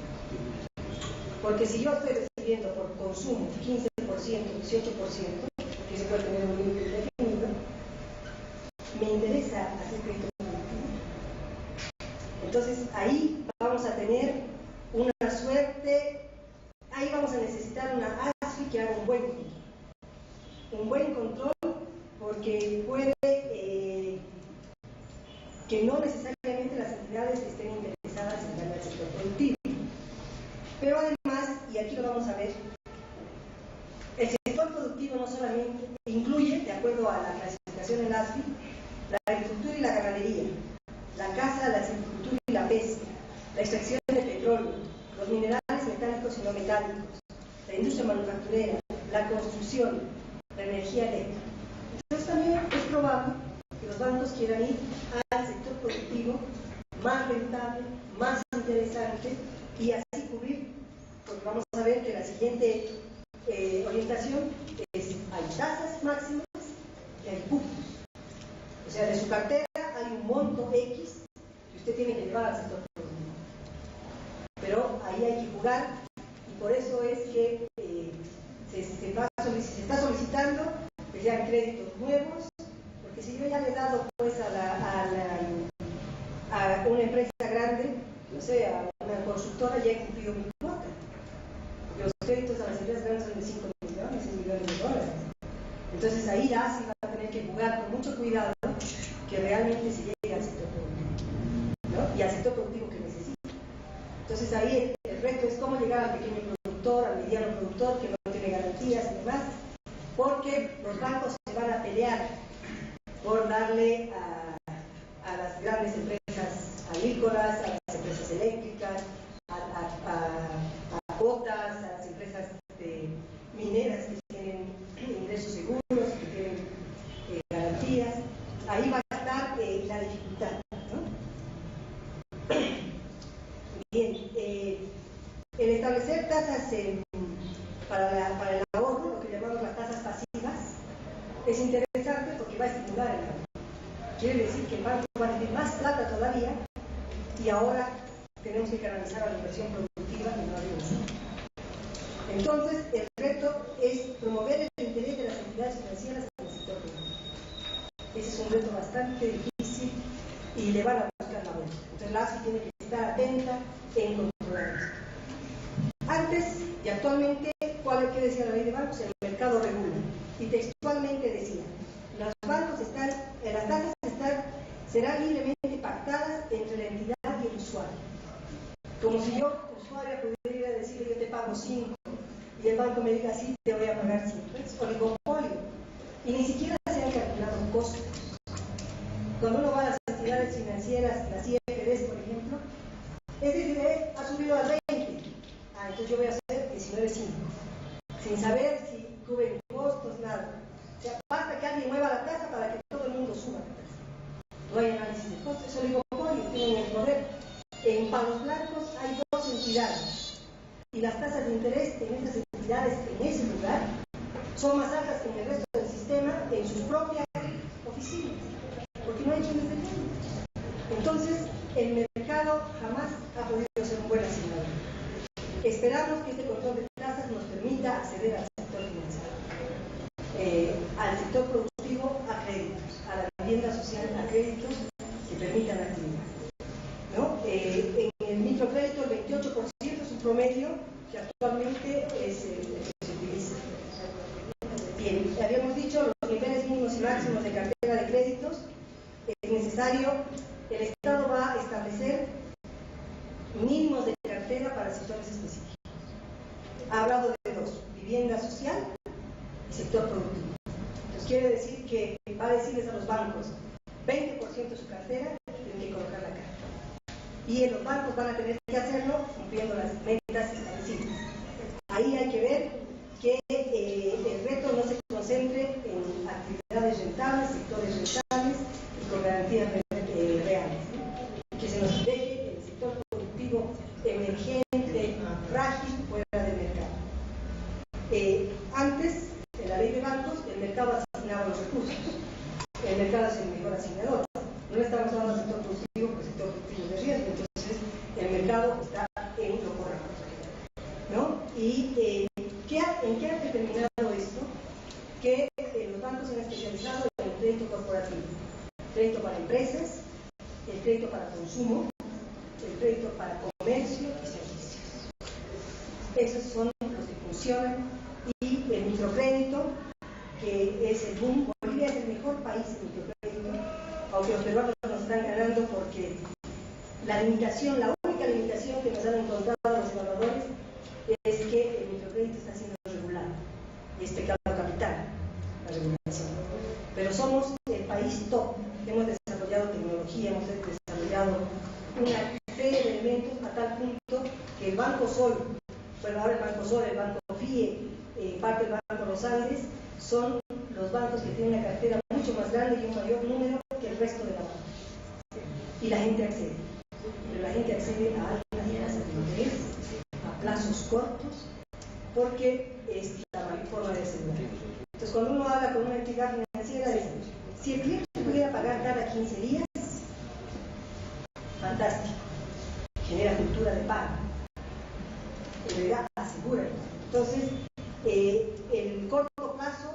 Porque si yo estoy recibiendo por consumo 15%, 18%, que se puede tener un límite definido, me interesa hacer crédito productivo. Entonces ahí vamos a tener una suerte, ahí vamos a necesitar una ASFI que haga un buen control, porque puede que no necesariamente las entidades estén interesadas en ganar el sector productivo. Pero además, y aquí lo vamos a ver, el sector productivo no solamente incluye, de acuerdo a la clasificación en ASFI, la agricultura y la ganadería, la caza, la silvicultura y la pesca, la extracción de petróleo, los minerales metálicos y no metálicos, la industria manufacturera, la construcción, la energía eléctrica. Entonces también es probable que los bancos quieran ir al sector productivo más rentable, más interesante, y así cubrir, porque vamos a ver que la siguiente orientación es: hay tasas máximas y hay cupos. O sea, de su cartera hay un monto X que usted tiene que llevar al sector productivo. Pero ahí hay que jugar, y por eso es que se está solicitando que sean créditos nuevos, porque si yo ya le he dado pues a una empresa grande, no sé, a una constructora, ya he cumplido mi cuota, porque los créditos a las empresas grandes son de 5 millones, 6 millones de dólares. Entonces ahí la ASFI va a tener que jugar con mucho cuidado que realmente se llegue al sector productivo, ¿no? Y al sector productivo que necesita. Entonces ahí el reto es cómo llegar al pequeño productor, al mediano productor que no tiene garantías y demás, porque los bancos se van a pelear por darle a las grandes empresas agrícolas, a las empresas eléctricas, a cuotas, a las empresas mineras que tienen ingresos seguros, que tienen garantías. Ahí va a estar la dificultad, ¿no? Bien, el establecer tasas para el ahorro, lo que llamamos las tasas pasivas, es interesante porque va a estimular el ahorro. Quiere decir que el banco va a tener más plata todavía, y ahora tenemos que canalizar a la inversión productiva y no a la. Entonces, el reto es promover el interés de las entidades financieras en el sector público. Ese es un reto bastante difícil y le van a buscar la vuelta. Entonces, la ASFI tiene que estar atenta en controlar esto. Antes y actualmente, ¿qué decía la ley de bancos? El mercado regula. Y textualmente decía: los bancos las tasas serán libremente pactadas entre la entidad y el usuario. Como si yo, usuario, pudiera decirle: yo te pago 5, y el banco me diga: sí, te voy a pagar 5. Es oligopolio. Y ni siquiera se han calculado costos. Cuando uno va a las entidades financieras, las IFRS, por ejemplo, es decir, ha subido a 20. Entonces yo voy a hacer 19.5, sin saber si cubren costos, nada. O sea, basta que alguien mueva la tasa para que todo el mundo suba la tasa. No hay análisis de costos, es oligopolio, tienen el poder. En Palos Blancos hay dos entidades y las tasas de interés en esas entidades, en ese lugar, son más altas que en el resto del sistema en sus propias oficinas, porque no hay quienes defienden. Entonces, el mercado jamás ha podido ser un buen asignador. Esperamos que este control de tasas nos permita acceder al sector financiero, al sector productivo a créditos, a la vivienda social a créditos que permitan la actividad, ¿no? En el microcrédito el 28% es un promedio que actualmente es el que se utiliza. Bien, habíamos dicho los niveles mínimos y máximos de cartera de créditos. Es necesario, el Estado va a establecer mínimos de cartera para sectores específicos. Ha hablado de dos: vivienda social y sector productivo. Entonces quiere decir que va a decirles a los bancos 20% de su cartera tienen que colocar la carta. Y los bancos van a tener que hacerlo cumpliendo las metas establecidas. Ahí hay que ver que el reto no se concentre en actividades rentables, sectores rentables y con garantías reales, ¿no? Que se nos deje el sector productivo emergente, frágil, fuera del mercado. Antes, en la ley de bancos, el mercado asignaba los recursos. El mercado es el mejor asignador. No estamos hablando del sector productivo, porque el sector productivo es de riesgo. Entonces, el mercado está en lo correcto, ¿no? Y ¿en qué ha determinado esto? Que los bancos se han especializado en el crédito corporativo, crédito para empresas, el crédito para consumo, el crédito para comercio y servicios. Esos son los que funcionan. Y el microcrédito, que es el boom. Bolivia es el mejor país en microcrédito, aunque los peruanos nos están ganando porque la única limitación que nos han encontrado los evaluadores es que el microcrédito está siendo regulado y es pecado capital la regulación. Pero somos el país top, hemos desarrollado tecnología, hemos desarrollado una serie de elementos a tal punto que el Banco Sol, bueno, ahora el Banco Sol, el Banco FIE, parte del Banco Los Andes, son los bancos que tienen una cartera mucho más grande y un mayor número que el resto de la banca. Y la gente accede. Pero la gente accede a altas tasas de interés, a plazos cortos, porque es la mayor forma de asegurar. Entonces, cuando uno habla con una entidad financiera, si el cliente pudiera pagar cada 15 días, fantástico, genera cultura de pago, en realidad asegura. Entonces, el corto plazo,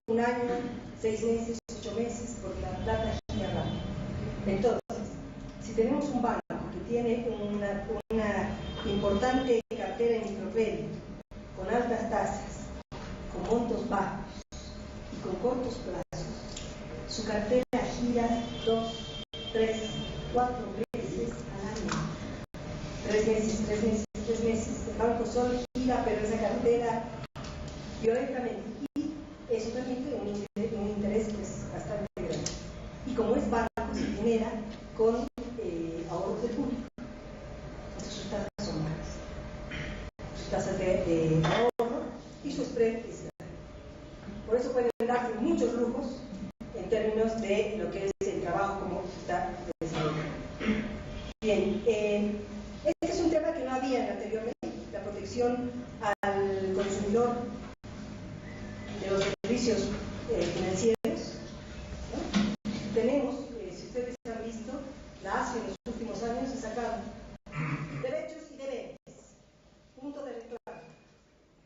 1 año, 6 meses, 8 meses, porque la plata gira rápido. Entonces, si tenemos un banco que tiene una importante cartera en microcrédito, con altas tasas, con montos bajos y con cortos plazos, su cartera gira 2, 3, 4 veces al año. 3 meses. El Banco Sol gira, pero esa cartera teóricamente, y eso permite un interés pues, bastante grande. Y como es banco, se genera con ahorros del público. Entonces sus tasas son bajas. Sus tasas de ahorro y su spread es grande. Por eso pueden darse muchos lujos en términos de lo que es el trabajo como está desarrollado. Bien, este es un tema que no había anteriormente, la protección al consumidor de los servicios financieros, ¿no? Tenemos, si ustedes han visto, la ASFE en los últimos años ha sacado derechos y deberes, punto de reclamo.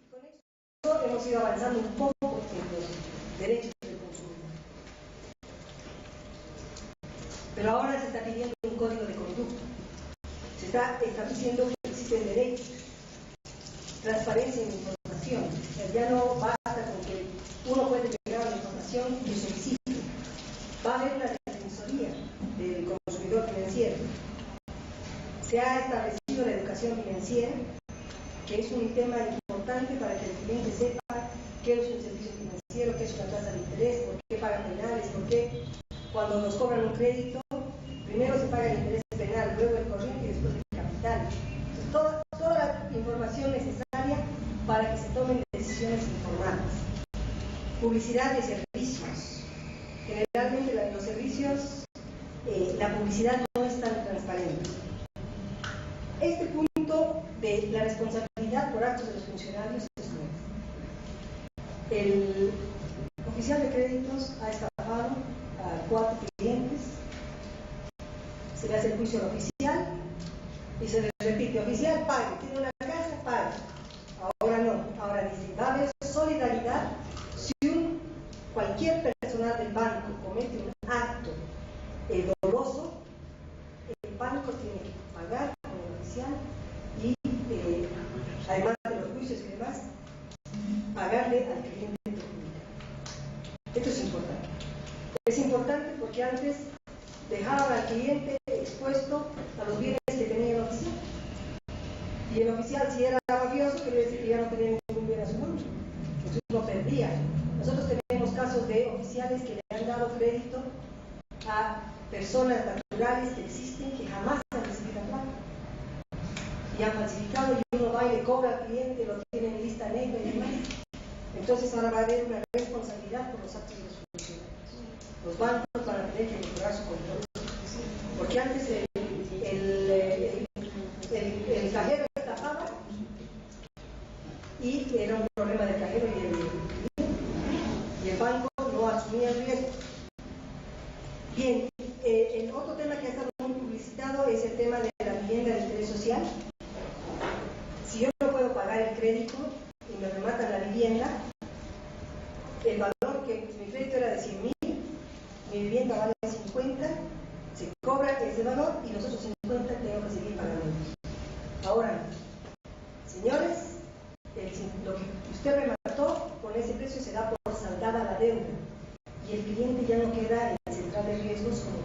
Y con eso hemos ido avanzando un poco en los derechos del consumidor. Pero ahora se está pidiendo un código de conducta. Se está estableciendo que existen derechos, transparencia en la información. O sea, ya no basta con que uno puede llegar a la información y eso existe. Va a haber una defensoría del consumidor financiero. Se ha establecido la educación financiera, que es un tema importante para que el cliente sepa qué es un servicio financiero, qué es una tasa de interés, por qué pagan penales, por qué cuando nos cobran un crédito, primero se paga el interés penal, luego el corriente y después el capital. Entonces, toda la información necesaria para que se tomen decisiones remates. Publicidad de servicios. Generalmente en los servicios la publicidad no es tan transparente. Este punto de la responsabilidad por actos de los funcionarios es nuevo. El oficial de créditos ha estafado a 4 clientes, se le hace el juicio al oficial y se le repite: oficial, pague, tiene una casa, pague. Ahora no, ahora dice: va a haber solidaridad si cualquier personal del banco comete un acto doloso, el banco tiene que pagar con el oficial y además de los juicios y demás, pagarle al cliente perjudicado. Esto es importante. Es importante porque antes dejaban al cliente expuesto a los bienes que tenía el oficial. Y el oficial, si era mafioso, quería decir que ya no tenía ningún bien a su nombre. Entonces lo perdía. Nosotros tenemos casos de oficiales que le han dado crédito a personas naturales que existen, que jamás han recibido plata. Y han falsificado, y uno va y le cobra al cliente, lo tiene en lista negra y demás. Entonces ahora va a haber una responsabilidad por los actos de los funcionarios. Los bancos van a tener que mejorar su control. Porque antes el cajero estafaba y era un problema del cajero y el banco no asumía el riesgo. Bien, el otro tema que ha estado muy publicitado es el tema de la vivienda de interés social. Si yo no puedo pagar el crédito y me rematan la vivienda, el valor que mi crédito era de 100.000, mi vivienda vale 50, se cobra ese valor y los otros 50 tengo que seguir pagando. Ahora, señores, lo que usted remató con ese precio se da por saldada la deuda y el cliente ya no queda en central de riesgos como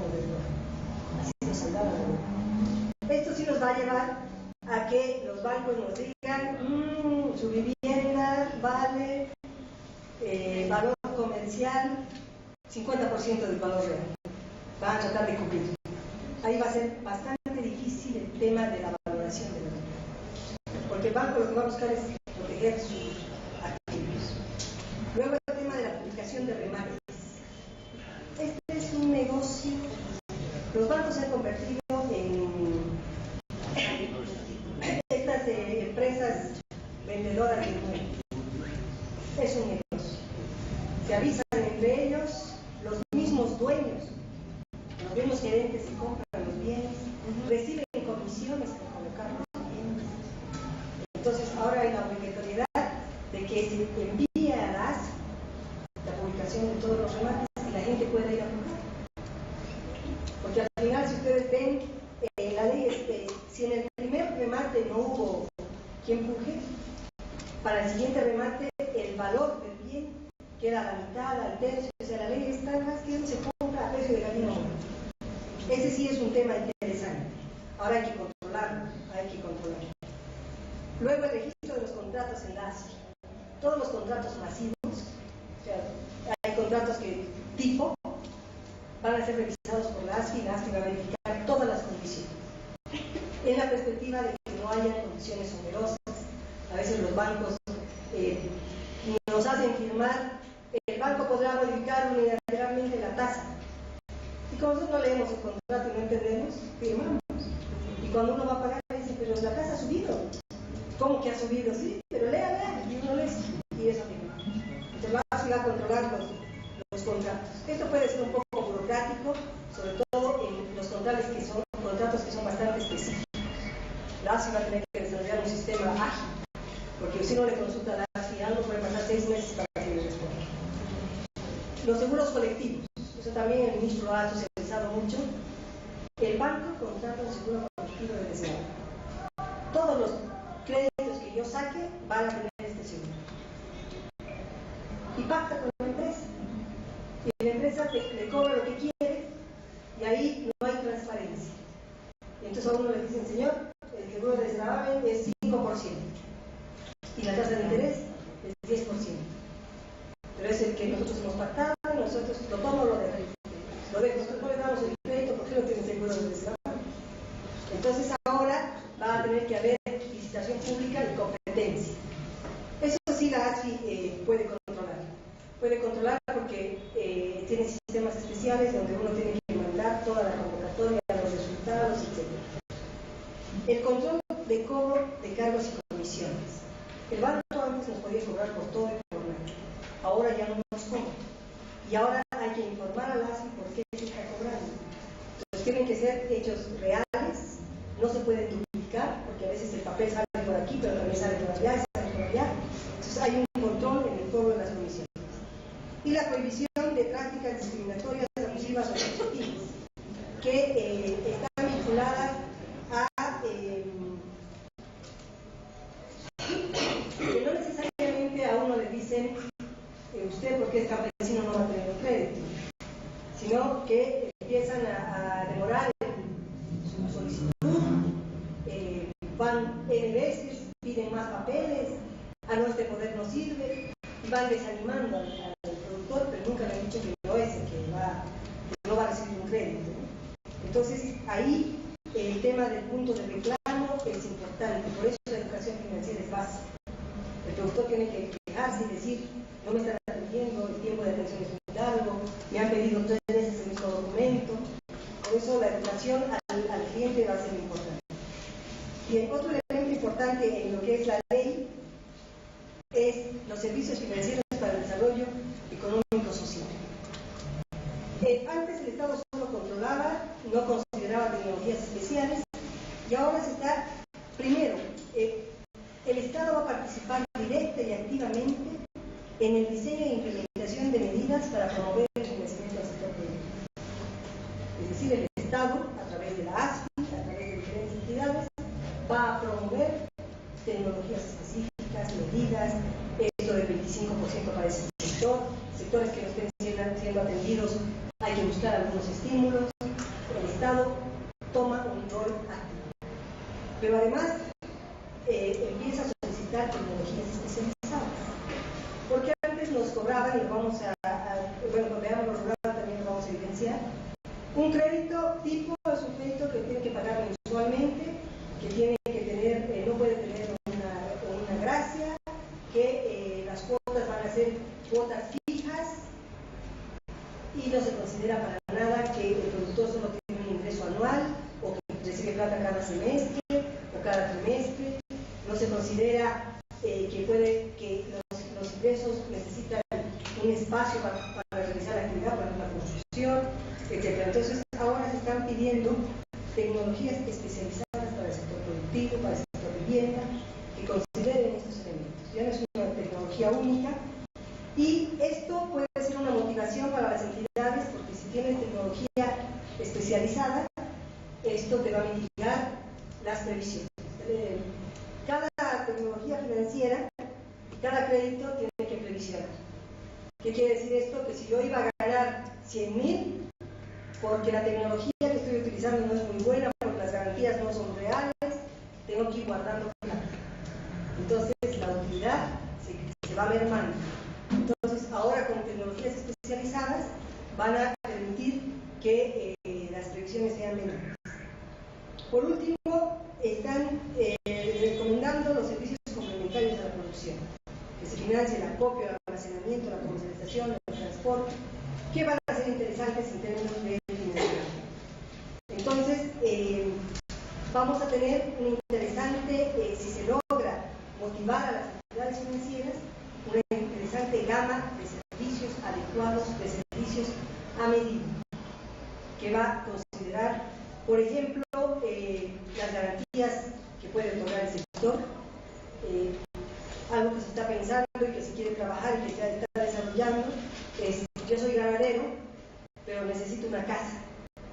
deudor. Así se saldada la deuda. Esto sí nos va a llevar a que los bancos nos digan: su vivienda vale valor comercial 50% del valor real. Van a tratar de cubrir. Ahí va a ser bastante difícil el tema de la valoración de la vivienda, porque el banco lo que va a buscar es proteger sus activos. Luego el tema de la publicación de remates. Este es un negocio. Los bancos se han convertido en estas empresas vendedoras de inmuebles. Es un negocio. Se avisan entre ellos, los mismos dueños, los mismos gerentes que compran los bienes, reciben comisiones por colocar los bienes. Entonces ahora hay la obligatoriedad de que se envíe a la ASFI la publicación de todos los remates y la gente pueda ir a comprar. Porque al final, si ustedes ven, la ley si en el primer remate no hubo quien puje, para el siguiente remate el valor del bien queda a la mitad, al tercio. O sea, la ley está más que se compra a precio de gallina muerta. Ese sí es un tema interesante. Ahora hay que controlarlo, Luego el registro de los contratos en la ASFI. Todos los contratos masivos, o sea, hay contratos que tipo van a ser revisados por la ASFI y la ASFI va a verificar todas las condiciones. En la perspectiva de que no haya condiciones onerosas. A veces los bancos nos hacen firmar, el banco podrá modificar unilateralmente la tasa. Y como nosotros no leemos el contrato y no entendemos, firmamos. Y cuando uno va a pagar, dice: pero la tasa ha subido. ¿Cómo que ha subido? Sí, pero lea, y uno lee, y eso firma. Entonces la ASFI va a controlar los contratos. Esto puede ser un poco burocrático, sobre todo en los contratos que son bastante específicos. La ASFI va a tener que desarrollar un sistema ágil, porque si uno le consulta a la ASFI algo, puede pasar 6 meses para que le responda. Los seguros colectivos, eso también el ministro lo ha socializado mucho. El banco contrata un seguro colectivo de desempleo. Todos los créditos que yo saque van a tener este seguro. Y pacta con la empresa. Y la empresa le cobra lo que quiere y ahí no hay transparencia. Y entonces a uno le dicen: señor, el seguro de desgravamen es 5% y la tasa de interés es 10%. Pero es el que nosotros hemos pactado, nosotros lo tomo, lo dejo. Nosotros no le damos el crédito porque no tiene seguro de desgravamen. Entonces ahora va a tener que haber licitación pública y competencia. Eso sí, la ASFI presenciales donde uno tiene que mandar toda la convocatoria, los resultados, etc. El control de cobro de cargos y comisiones. El banco antes nos podía cobrar por todo y por nada. Ahora ya no nos cobra. Y ahora hay que informar a la ASFI por qué se está cobrando. Entonces tienen que ser hechos reales, no se pueden duplicar, porque a veces el papel sale por aquí, pero también sale por allá, sale por allá. Entonces hay un control en el cobro de las comisiones. Y la prohibición de prácticas discriminatorias, abusivas o coercitivas, que están vinculadas a que no necesariamente a uno le dicen usted porque es campesino no va a tener un crédito, sino que empiezan a demorar su solicitud, van N veces, piden más papeles, no, este poder no sirve, y van desanimando al productor, pero nunca le han dicho que no es el que no va a recibir un crédito, ¿no? Entonces ahí el tema del punto de reclamo es importante, por eso la educación financiera es básica. El productor tiene que quejarse y decir, no me están atendiendo, el tiempo de atención es muy largo, me han pedido 3 veces el mismo documento. Por eso la educación al cliente va a ser importante. Bien, otro elemento importante en lo que es la ley es los servicios financieros para el desarrollo económico-social. Antes el Estado solo controlaba, no consideraba tecnologías especiales, y ahora se está, primero, el Estado va a participar directa y activamente en el diseño e implementación de medidas para promover el financiamiento del sector público. Es decir, el Estado, a través de la ASFI, a través de diferentes entidades, va a promover tecnologías específicas, medidas, esto del 25% para ese sector, sectores que no estén siendo atendidos, hay que buscar algunos estímulos. El Estado toma un rol activo. Pero además, empieza a solicitar tecnologías especializadas. Porque antes nos cobraban, y vamos bueno, cuando veamos los rurales también lo vamos a evidenciar, un crédito tipo es un crédito que tiene que pagar mensualmente, que tiene que tener, no puede tener una gracia, que las cuotas van a ser cuotas fijas y no se considera para nada que el productor solo tiene un ingreso anual o que recibe plata cada semestre o cada trimestre. No se considera que los ingresos necesitan un espacio para realizar la actividad, por ejemplo, la construcción, etc. Entonces, ahora se están pidiendo tecnologías especializadas para el sector productivo, para el sector vivienda, que consideren estos elementos. Ya no es una tecnología única, y esto puede ser una motivación para las entidades, porque si tienes tecnología especializada, esto te va a mitigar las previsiones. Cada tecnología financiera y cada crédito tiene que previsionar. ¿Qué quiere decir esto? Que si yo iba a ganar 100.000, porque la tecnología que estoy utilizando no es muy buena, porque las garantías no son reales, tengo que ir guardando plata. Entonces la utilidad se va mermando. Entonces ahora con tecnologías especializadas van a permitir que las previsiones sean menores. Por último, están recomendando los servicios complementarios a la producción, que se financie el acopio, el almacenamiento, la comercialización, el transporte, que van a ser interesantes en términos de financiamiento. Entonces, vamos a tener un interesante, si se logra motivar a las entidades financieras, una interesante gama de servicios adecuados, de servicios a medida, que va a considerar, por ejemplo, las garantías que puede otorgar el sector, algo que se está pensando y que se quiere trabajar y que se está desarrollando es: yo soy ganadero, pero necesito una casa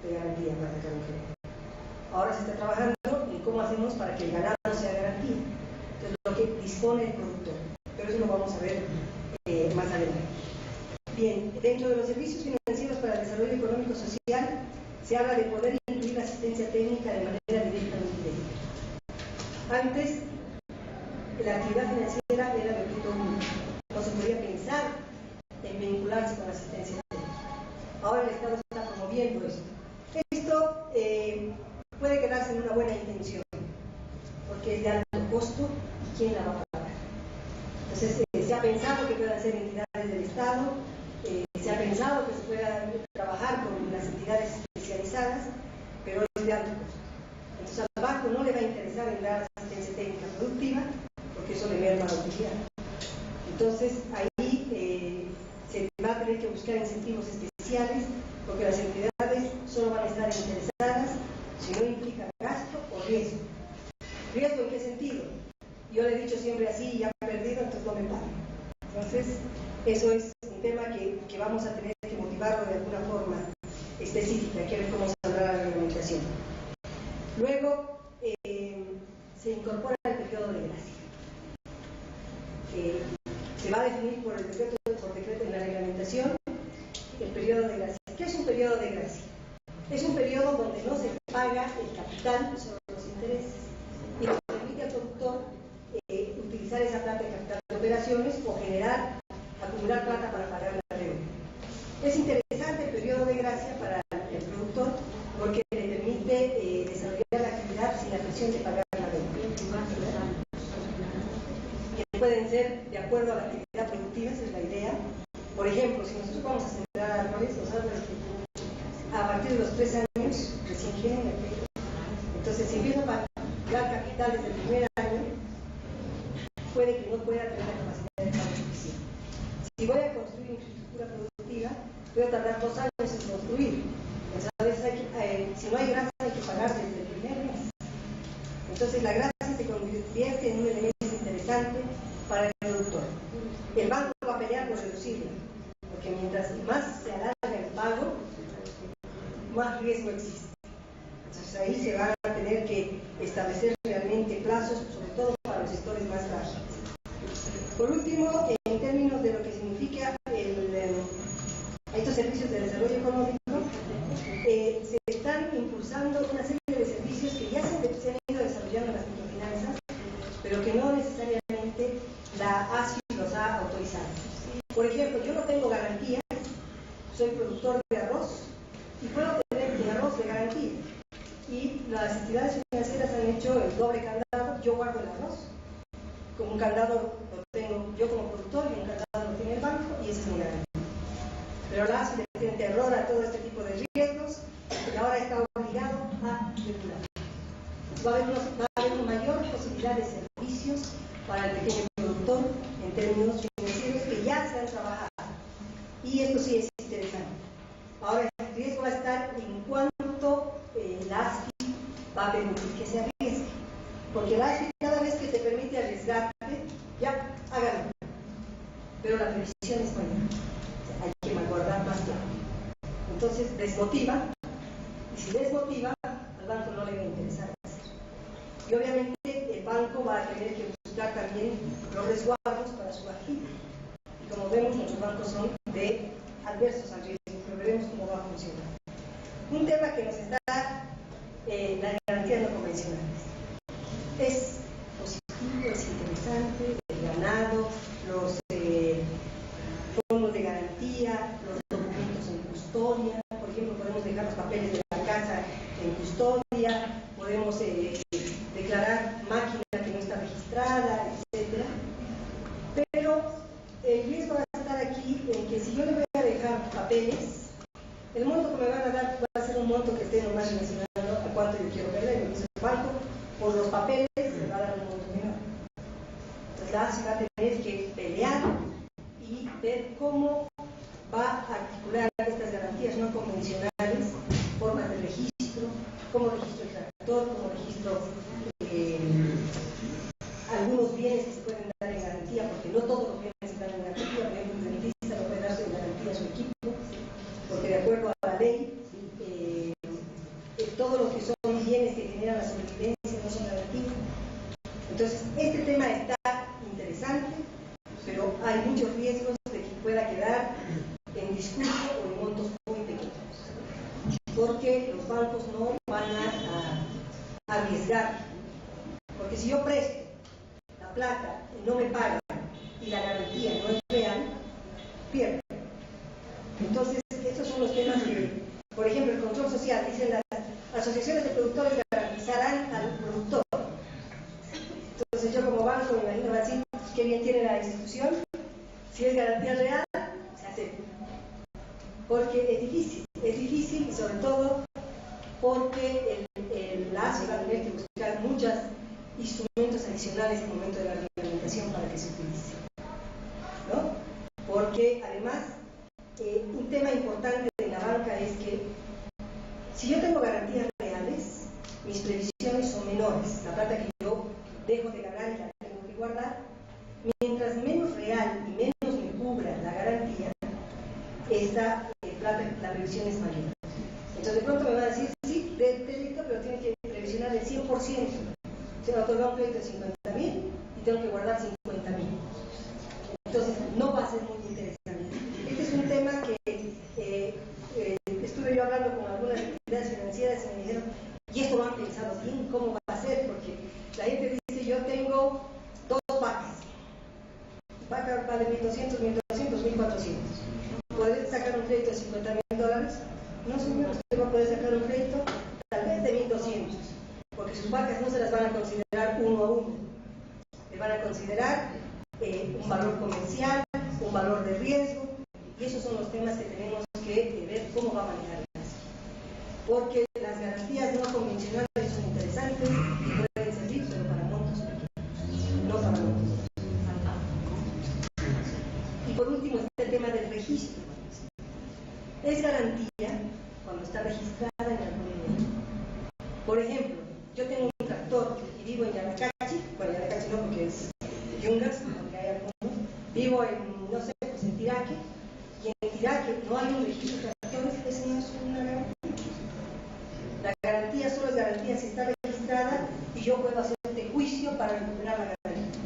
de garantía para sacar un crédito. Ahora se está trabajando en cómo hacemos para que el ganado sea garantía. Entonces, lo que dispone el productor, pero eso lo vamos a ver más adelante. Bien, dentro de los servicios financieros para el desarrollo económico social se habla de poder incluir asistencia técnica de manera directa o indirecta. Antes, la actividad financiera era de objeto único, no se podía pensar en vincularse con la asistencia técnica. Ahora el Estado está promoviendo esto. Esto puede quedarse en una buena intención, porque es de alto costo y quién la va a pagar. Entonces, se ha pensado que puedan ser entidades del Estado, se ha pensado que se pueda trabajar con autorizadas, pero es de alto costo. Entonces al banco no le va a interesar en dar asistencia técnica productiva, porque eso le merma la utilidad. Entonces ahí se va a tener que buscar incentivos especiales, porque las entidades solo van a estar interesadas si no implica gasto o riesgo. ¿Riesgo en qué sentido? Yo le he dicho siempre así, ya he perdido, entonces no me pago. Entonces, eso es un tema que vamos a tener que motivarlo de alguna forma específica, que ver cómo saldrá la reglamentación. Luego, se incorpora el periodo de gracia. Se va a definir por decreto en la reglamentación el periodo de gracia. ¿Qué es un periodo de gracia? Es un periodo donde no se paga el capital sobre los intereses y le permite al productor utilizar esa plata en capital de operaciones o acumular plata para pagar la deuda. Es interesante el periodo de gracia para el productor porque le permite desarrollar la actividad sin la presión de pagar la deuda. Que pueden ser de acuerdo a la actividad productiva, esa es la idea. Por ejemplo, si nosotros vamos a sembrar árboles, los árboles que a partir de los 3 años recién quieren, entonces si empiezo a pagar capital desde el primer año, puede que no pueda tener la capacidad de pago suficiente. Si voy a construir infraestructura productiva, puedo tardar 2 años en construir. Entonces, a veces si no hay gracia hay que pagar desde el primer mes. Entonces la gracia se convierte en un elemento interesante para el productor. El banco va a pelear por reducirla, porque mientras más se alarga el pago, más riesgo existe. Entonces ahí se van a tener que establecer realmente plazos, sobre todo para los sectores más frágiles. Por último, en términos de lo que significa estos servicios de desarrollo económico, se están impulsando una serie de servicios que ya se han ido desarrollando en las microfinanzas, pero que no necesariamente la ASFI los ha autorizado. Por ejemplo, yo no tengo garantías, soy productor de arroz y puedo tener mi arroz de garantía. Y las entidades financieras han hecho el doble candado, yo guardo el arroz, como un candado lo tengo yo como productor y un candado lo tiene el banco y esa es mi garantía. Pero la ASFI le tiene terror a todo este tipo de riesgos y ahora está obligado a regular. Va a haber una mayor posibilidad de servicios para el pequeño productor en términos financieros que ya se han trabajado. Y esto sí es interesante. Ahora el riesgo va a estar en cuanto la ASFI va a permitir que se arriesgue. Porque la ASFI cada vez que te permite arriesgarte, ya, hágalo. Pero la previsión es mayor. O sea, hay que guardar más tiempo. Entonces desmotiva, y si desmotiva, al banco no le va a interesar hacer. Y obviamente el banco va a tener que buscar también los resguardos para su activo. Y como vemos, nuestros bancos son adversos al riesgo, pero veremos cómo va a funcionar. Un tema que nos está las garantías no convencionales. Es positivo, es interesante, el ganado, los fondos de garantía, los documentos en custodia. Por ejemplo, podemos dejar los papeles de la casa en custodia, podemos declarar máquina que no está registrada, etc. Pero el riesgo va a estar aquí en que si yo le voy a dejar papeles, el monto que me van a dar va a ser un monto que esté nomás relacionado a cuánto yo quiero perder. Entonces el banco, por los papeles, me va a dar un monto menor. Entonces la ASFI va a tener que pelear y ver cómo va a articular estas garantías no convencionales, formas de registro, cómo registro el tractor, cómo registro algunos bienes que se pueden dar en garantía, porque no todos los bienes están en garantía. Por ejemplo, un dentista no puede darse en garantía a su equipo, porque de acuerdo a la ley, todos los que son bienes que generan la sobrevivencia no son garantías. Entonces, este tema está interesante, pero hay muchos riesgos de que pueda quedar en discurso o en montos muy pequeños, porque los bancos no van a arriesgar, porque si yo presto la plata y no me pagan y la garantía no es real, pierdo. Entonces, estos son los temas que, por ejemplo, el control social, dicen las asociaciones de productores garantizarán al productor. Entonces yo como banco me imagino así, qué bien tiene la institución, si es garantía real, se acepta. Porque es difícil y sobre todo porque la ASFE va a tener que buscar muchos instrumentos adicionales en el momento de la reglamentación para que se utilice, ¿no? Porque además, un tema importante de la banca es que si yo tengo garantías reales, mis previsiones son menores. La plata que yo dejo de ganar y la tengo que guardar, mientras menos real y menos me cubra la garantía, esta plata, la previsión es mayor. Entonces de pronto me va a decir, sí, de crédito, pero tiene que previsionar el 100%. Se me otorga un crédito de 50.000 y tengo que guardar 50.000. Entonces no va a ser muy interesante. Este es un tema que estuve yo hablando con algunas entidades financieras y me dijeron, y esto lo han pensado bien, ¿cómo va a ser? Porque la gente dice, yo tengo 2 vacas. Vaca vale 1.200, 1.200, 1.400. ¿Puede sacar un crédito de $50.000? No, señor, usted va a poder sacar un crédito tal vez de 1.200, porque sus vacas no se las van a considerar uno a uno. Le van a considerar un valor comercial, un valor de riesgo, y esos son los temas que tenemos que ver cómo va a manejar el caso. Porque las garantías no convencionales son interesantes y pueden servir, pero para montos pequeños, no para montos. Y por último está el tema del registro. Es garantía cuando está registrada en algún nivel. Por ejemplo, yo tengo un tractor y vivo en Yanacachi, bueno, Yanacachi no porque es Yungas, porque hay algunos, vivo en, no sé, pues en Tiraque, y en Tiraque no hay un registro de tractores, ese no es una garantía. La garantía solo es garantía si está registrada y yo puedo hacerte juicio para recuperar la garantía.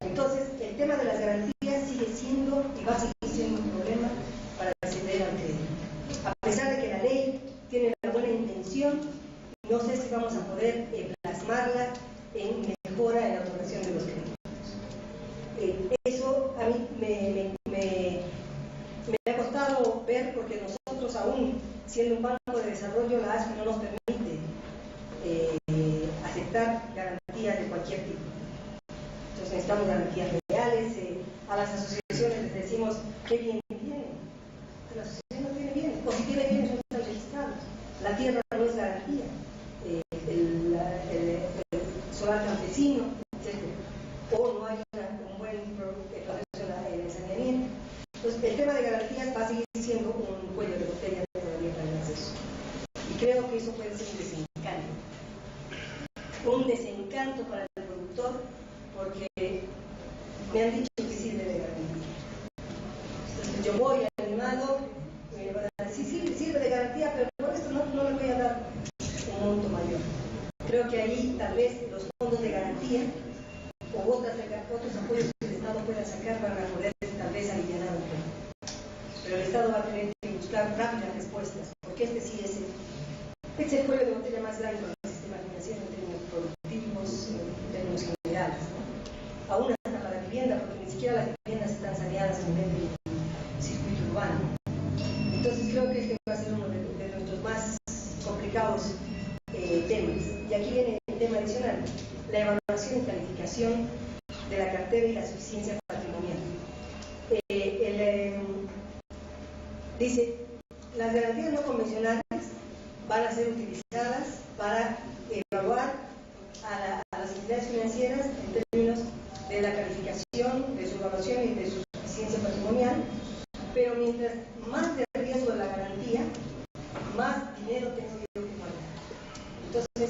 Entonces, el tema de las garantías sigue siendo y va a seguir siendo un problema para acceder al crédito. A pesar de que la ley tiene la buena intención, no sé si vamos a poder plasmarla en mejora en la otorgación de los créditos. Eso a mí me ha costado ver, porque nosotros aún, siendo un banco de desarrollo, la ASFE no nos permite aceptar garantías de cualquier tipo. Entonces necesitamos garantías reales. A las asociaciones les decimos qué bien tienen. La asociación no tiene bienes, o si tiene bienes no están registrados. La tierra no es garantía. El solar campesino, etc. O no hay un buen proceso de saneamiento. Entonces el tema de garantías va a seguir siendo un cuello de botella todavía para el acceso. Y creo que eso puede ser un desencanto. Un desencanto para el productor, porque me han dicho que sirve de garantía. Entonces yo voy animado, me van a decir, sí, sirve de garantía, pero por esto no le voy a dar un monto mayor. Creo que ahí tal vez los fondos de garantía o otros apoyos que el Estado pueda sacar van a poder tal vez aliviar un poco. Pero el Estado va a tener que buscar rápidas respuestas, porque este sí es el cuello de botella más grande del sistema financiero en términos productivos, en términos generales, ¿no? Aún hasta para la vivienda, porque ni siquiera las viviendas están saneadas a nivel del circuito urbano. Entonces creo que este va a ser uno de nuestros más complicados temas. Y aquí viene el tema adicional, la evaluación y calificación de la cartera y la suficiencia patrimonial. Dice, las garantías no convencionales van a ser utilizadas para evaluar a las entidades financieras en términos de la calificación, de su evaluación y de su suficiencia patrimonial, pero mientras más de riesgo de la garantía, más dinero tengo yo que guardar. Entonces,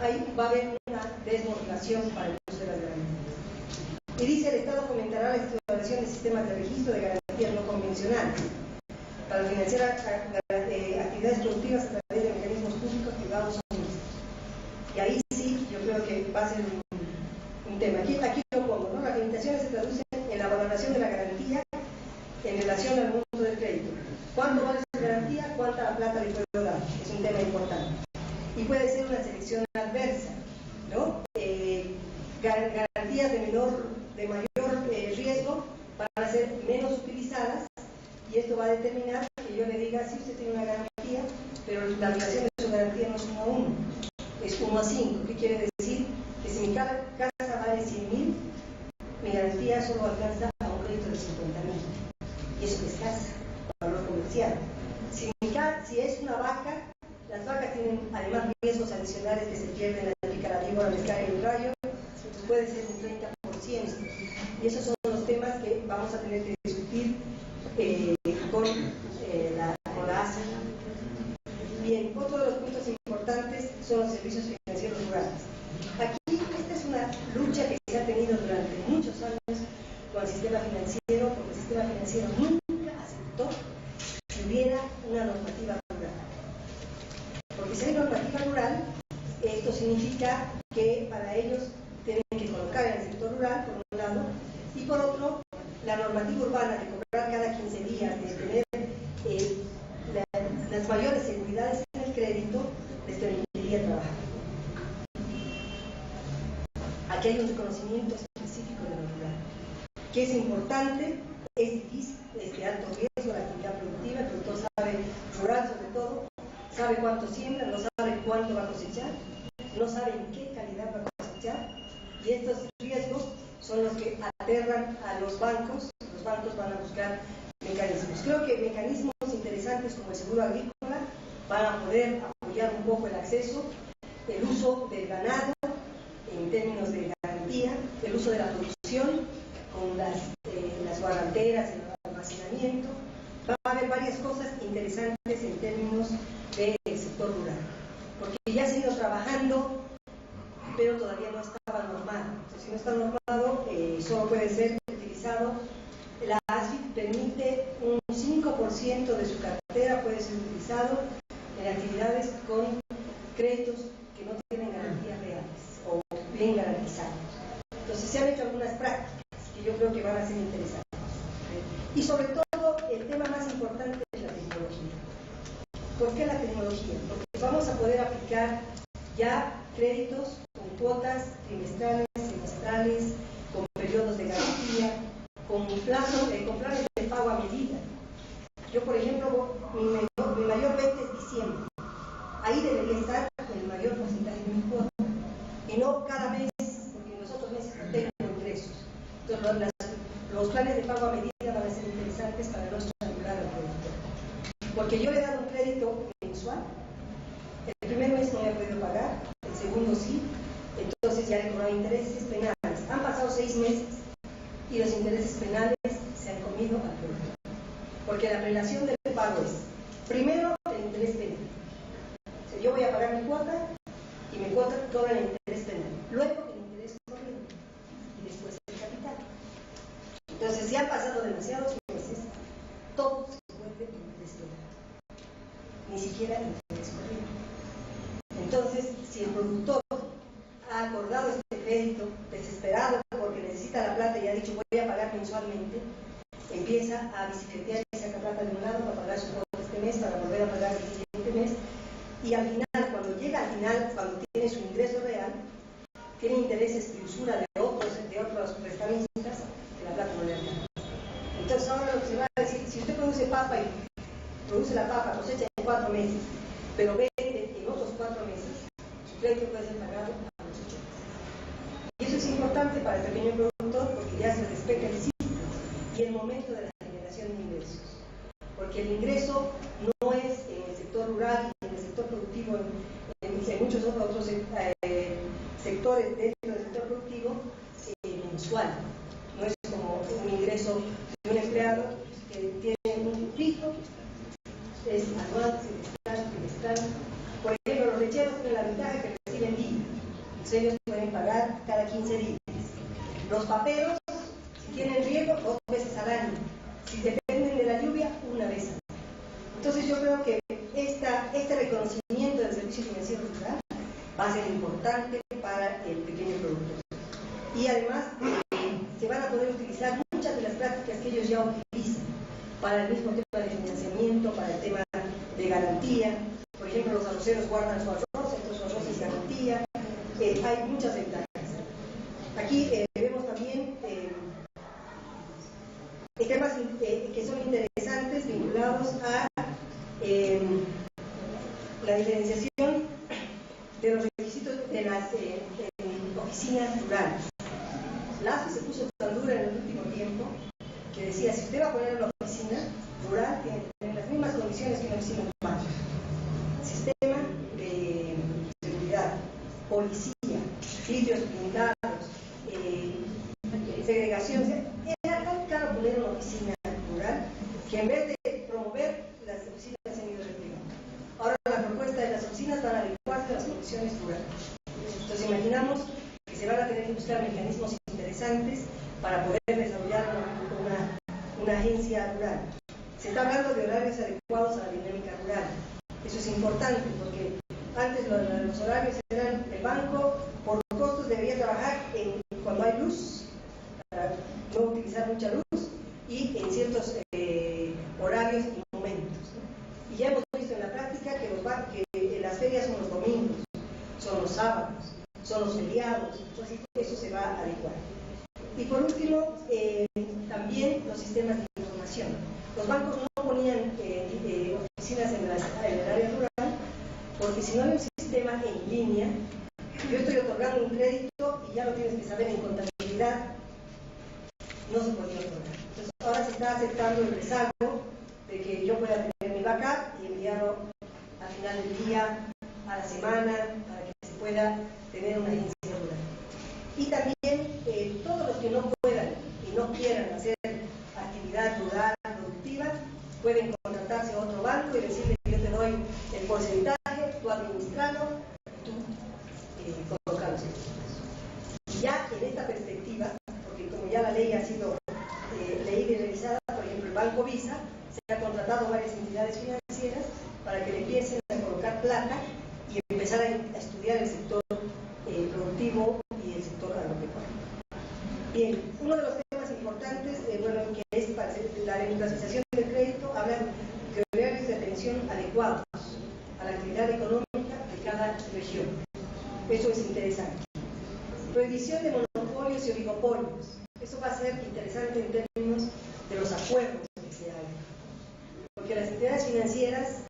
ahí va a haber una desmotivación para el uso de las garantías. Y dice, el Estado fomentará la exploración de sistemas de registro de garantías no convencionales para financiar actividades productivas a través de mecanismos públicos, privados o mixtos. Y ahí sí, yo creo que va a ser un tema. Aquí lo pongo, ¿no? Las limitaciones se traducen en la valoración de la garantía en relación al monto del crédito. ¿Cuánto vale esa garantía? ¿Cuánta plata le puedo dar? Es un tema importante. Y puede ser una selección adversa, ¿no? Garantías de mayor riesgo van a ser menos utilizadas, y esto va a determinar que yo le diga, si usted tiene una garantía, pero la relación de su garantía no es 1 a 1, es 1 a 5. ¿Qué quiere decir? Que si mi casa vale 100.000, mi garantía solo alcanza a un crédito de 50.000. Y eso es casa, valor comercial. Si es una vaca, las vacas que se pierden, la pica la víbora, les cae el rayo, entonces puede ser un 30%. Y esos son los temas que vamos a tener que discutir con la ASA. Bien, otro de los puntos importantes son los servicios financieros rurales. Aquí esta es una lucha que se ha tenido durante muchos años con el sistema financiero, porque el sistema financiero nunca aceptó que hubiera una normativa rural. Porque si hay normativa rural, esto significa que para ellos tienen que colocar en el sector rural, por un lado, y por otro, la normativa urbana de cobrar cada 15 días, de tener las mayores seguridades en el crédito, les permitiría trabajar. Aquí hay un reconocimiento específico de lo rural, que es importante, es difícil, es de alto riesgo la actividad productiva, el productor sabe, rural sobre todo, sabe cuánto siembra, no sabe cuánto va a cosechar, no sabe en qué calidad va a cosechar, y estos riesgos son los que aterran a los bancos van a buscar mecanismos. Creo que mecanismos interesantes como el seguro agrícola van a poder apoyar un poco el acceso, el uso del ganado en términos de garantía, el uso de la producción con las guardanteras, el almacenamiento. Va a haber varias cosas interesantes en términos del sector rural, porque ya se ha ido trabajando, pero todavía no estaba normado. Entonces, si no está normado, solo puede ser utilizado. La ASFIP permite un 5% de su cartera puede ser utilizado en actividades con créditos que no tienen garantías reales o bien garantizados. Entonces se han hecho algunas prácticas que yo creo que van a ser interesantes. Y sobre todo, el tema más importante es la tecnología. ¿Por qué la tecnología? Porque vamos a poder aplicar ya créditos con cuotas trimestrales, semestrales, con periodos de garantía, con planes de pago a medida. Yo, por ejemplo, mi mayor venta es diciembre. Ahí debería estar el mayor porcentaje de mi cuota. Y no cada mes, porque en los otros meses no tengo ingresos. Entonces, los planes de pago a medida van a ser interesantes para no estrangular al productor. Porque yo le he dado un crédito mensual. El primer mes no me he podido pagar, el segundo sí. Entonces ya le cobraba intereses penales. Han pasado 6 meses y los intereses penales se han comido al productor. Porque la prelación del pago es, primero, el interés penal. O sea, yo voy a pagar mi cuota y mi cuota cobra el interés penal. Luego el interés corriente y después el capital. Entonces, si han pasado demasiados meses, todo se vuelve interés penal. Ni siquiera el interés corriente. Entonces, si el productor ha acordado este crédito desesperado porque necesita la plata y ha dicho voy a pagar mensualmente, empieza a bicicletear y saca plata de un lado para pagar su cuota este mes, para volver a pagar el siguiente mes, y al final, cuando llega al final, cuando tiene su ingreso real, tiene intereses de usura de otros prestamistas, que la plata no le alcanza. Entonces ahora lo que se va a decir, si usted produce papa y produce la papa, cosecha en 4 meses, pero vende en otros 4 meses, su crédito puede ser pagado a los 8 meses. Y eso es importante para el pequeño productor porque ya se respeta el ciclo y el momento de la generación de ingresos. Porque el ingreso no es en el sector rural y en el sector productivo, en muchos otros sectores dentro del sector productivo, mensual. No es como un ingreso de un empleado que tiene un fijo, es anual, semestral, trimestral. Por ejemplo, los lecheros tienen la ventaja que reciben día. Entonces ellos pueden pagar cada 15 días. Los paperos, si tienen riego, 2 veces al año. Si dependen de la lluvia, 1 vez al año. Entonces yo creo que este reconocimiento del servicio financiero rural va a ser importante para el pequeño productor. Y además se van a poder utilizar muchas de las prácticas que ellos ya utilizan para el mismo tema de financiamiento, para el tema de garantía. Por ejemplo, los arroceros guardan su arroz, entonces su arroz es garantía. Hay muchas ventajas. Aquí vemos también temas que son interesantes vinculados a la diferenciación de los requisitos de las oficinas rurales. La ASFI se puso tan dura en el último tiempo que decía, si usted va a poner una oficina rural, tiene que tener las mismas condiciones que una oficina urbana. Sistema de seguridad, oficina rural, que en vez de promover las oficinas se han ido reprimiendo. Ahora la propuesta de las oficinas van a adecuarse a las condiciones rurales. Entonces imaginamos que se van a tener que buscar mecanismos interesantes para poder desarrollar una agencia rural. Se está hablando de horarios adecuados a la dinámica rural. Eso es importante porque antes los horarios eran el banco, por costos debería trabajar cuando hay luz, para no utilizar mucha luz, y en ciertos horarios y momentos, ¿no? Y ya hemos visto en la práctica que las ferias son los domingos, son los sábados, son los feriados, entonces eso se va a adecuar. Y por último, también los sistemas de información. Los bancos no ponían oficinas en el área rural, porque si no hay un sistema en línea, yo estoy otorgando un crédito y ya lo tienes que saber en contabilidad, no se podía otorgar. Entonces ahora se está aceptando el rezago de que yo pueda tener mi backup y enviarlo al final del día, a la semana, para que se pueda tener una agencia rural. Y también todos los que no puedan y no quieran hacer actividad rural productiva pueden contratarse a otro banco y decirle que yo te doy el porcentaje, tú administralo, tú colocas los recursos. Y ya en esta perspectiva, porque como ya la ley ha sido leída y revisada, por ejemplo el Banco Visa se ha contratado varias entidades financieras para que le empiecen a colocar plata y empezar a estudiar el sector productivo y el sector agropecuario. Bien, uno de los temas importantes, que es para la democratización del crédito, habla de horarios de atención adecuados a la actividad económica de cada región. Eso es interesante. Prohibición de monopolios y oligopolios. Eso va a ser interesante en términos de los acuerdos que se hagan. Porque las entidades financieras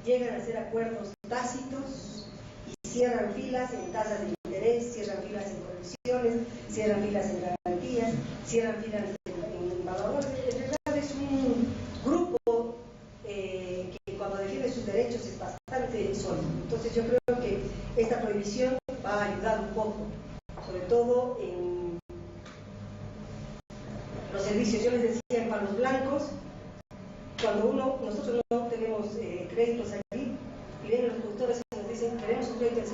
llegan a hacer acuerdos tácitos y cierran filas en tasas de interés, cierran filas en condiciones, cierran filas en garantías, cierran filas en valores. En realidad es un grupo que cuando defiende sus derechos es bastante sólido. Entonces yo creo que esta prohibición va a ayudar un poco, sobre todo en los servicios. Yo les decía en palos blancos, cuando nosotros no tenemos créditos aquí, y vienen los productores y nos dicen queremos un crédito del 6%,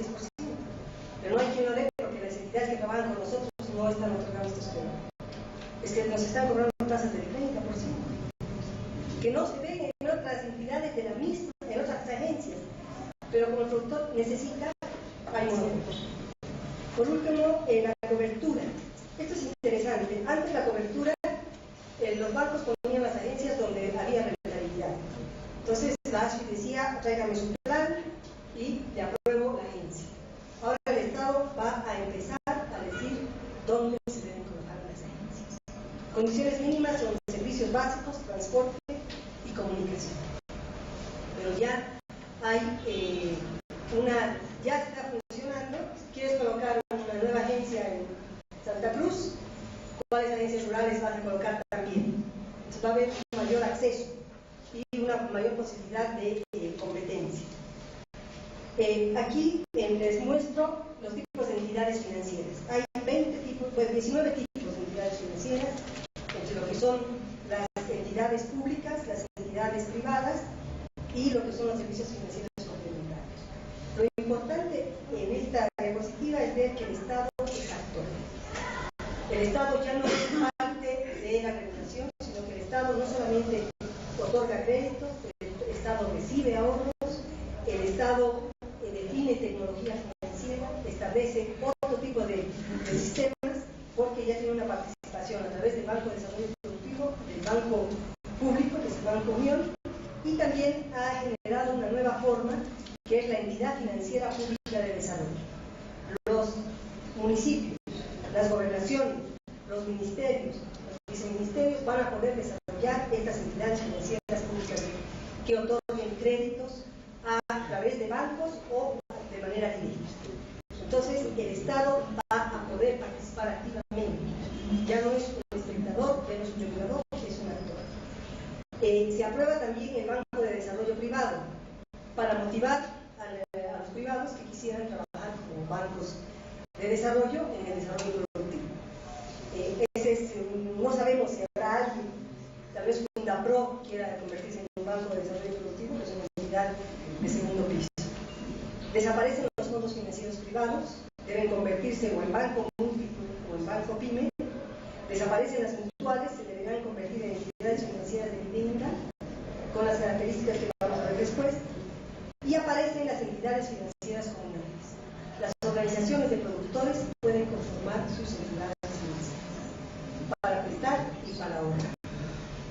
pero no hay quien lo dé porque las entidades que trabajan con nosotros no están otorgando estos créditos. Es que nos están cobrando tasas del 30%, que no se ven en otras entidades de la misma, en otras agencias, pero como el productor necesita, hay monopolio. Por último, la cobertura. Esto es interesante. Antes la cobertura, los bancos ponían las agencias donde había rentabilidad. Entonces la ASFI decía, tráigame su plan y le apruebo la agencia. Ahora el Estado va a empezar a decir dónde se deben colocar las agencias. Condiciones mínimas son servicios básicos, transporte y comunicación. Pero ya hay ya está funcionando. ¿Quieres colocar una nueva agencia en Santa Cruz? ¿Cuáles agencias rurales vas a colocar también? Entonces va a haber un mayor acceso y una mayor posibilidad de competencia. Aquí les muestro los tipos de entidades financieras. Hay 19 tipos de entidades financieras, entre lo que son las entidades públicas, las entidades privadas y lo que son los servicios financieros complementarios. Lo importante en esta diapositiva es ver que el Estado es actor. El Estado ya no es parte de la regulación, sino que el Estado no solamente otorga créditos, el Estado recibe ahorros, el Estado define tecnología financiera, establece otro tipo de sistemas, porque ya tiene una participación a través del Banco de Desarrollo Productivo, del Banco Público, que es el Banco Unión, y también ha generado una nueva forma, que es la entidad financiera pública de desarrollo. Los municipios, las gobernaciones, los ministerios, los viceministerios van a poder desarrollar estas entidades financieras públicas que otorguen créditos a través de bancos o de manera directa. Entonces el Estado va a poder participar activamente. Ya no es un espectador, ya no es un regulador, es un actor. Se aprueba también el Banco de Desarrollo Privado para motivar a los privados que quisieran trabajar como bancos de desarrollo en el desarrollo productivo. No sabemos si habrá alguien la PRO quiera convertirse en un banco de desarrollo productivo, que es una entidad de segundo piso. Desaparecen los fondos financieros privados, deben convertirse o en banco múltiple o en banco pyme. Desaparecen las mutuales, se deberán convertir en entidades financieras de vivienda, con las características que vamos a ver después. Y aparecen las entidades financieras comunales. Las organizaciones de productores pueden conformar sus entidades financieras para prestar y para ahorrar.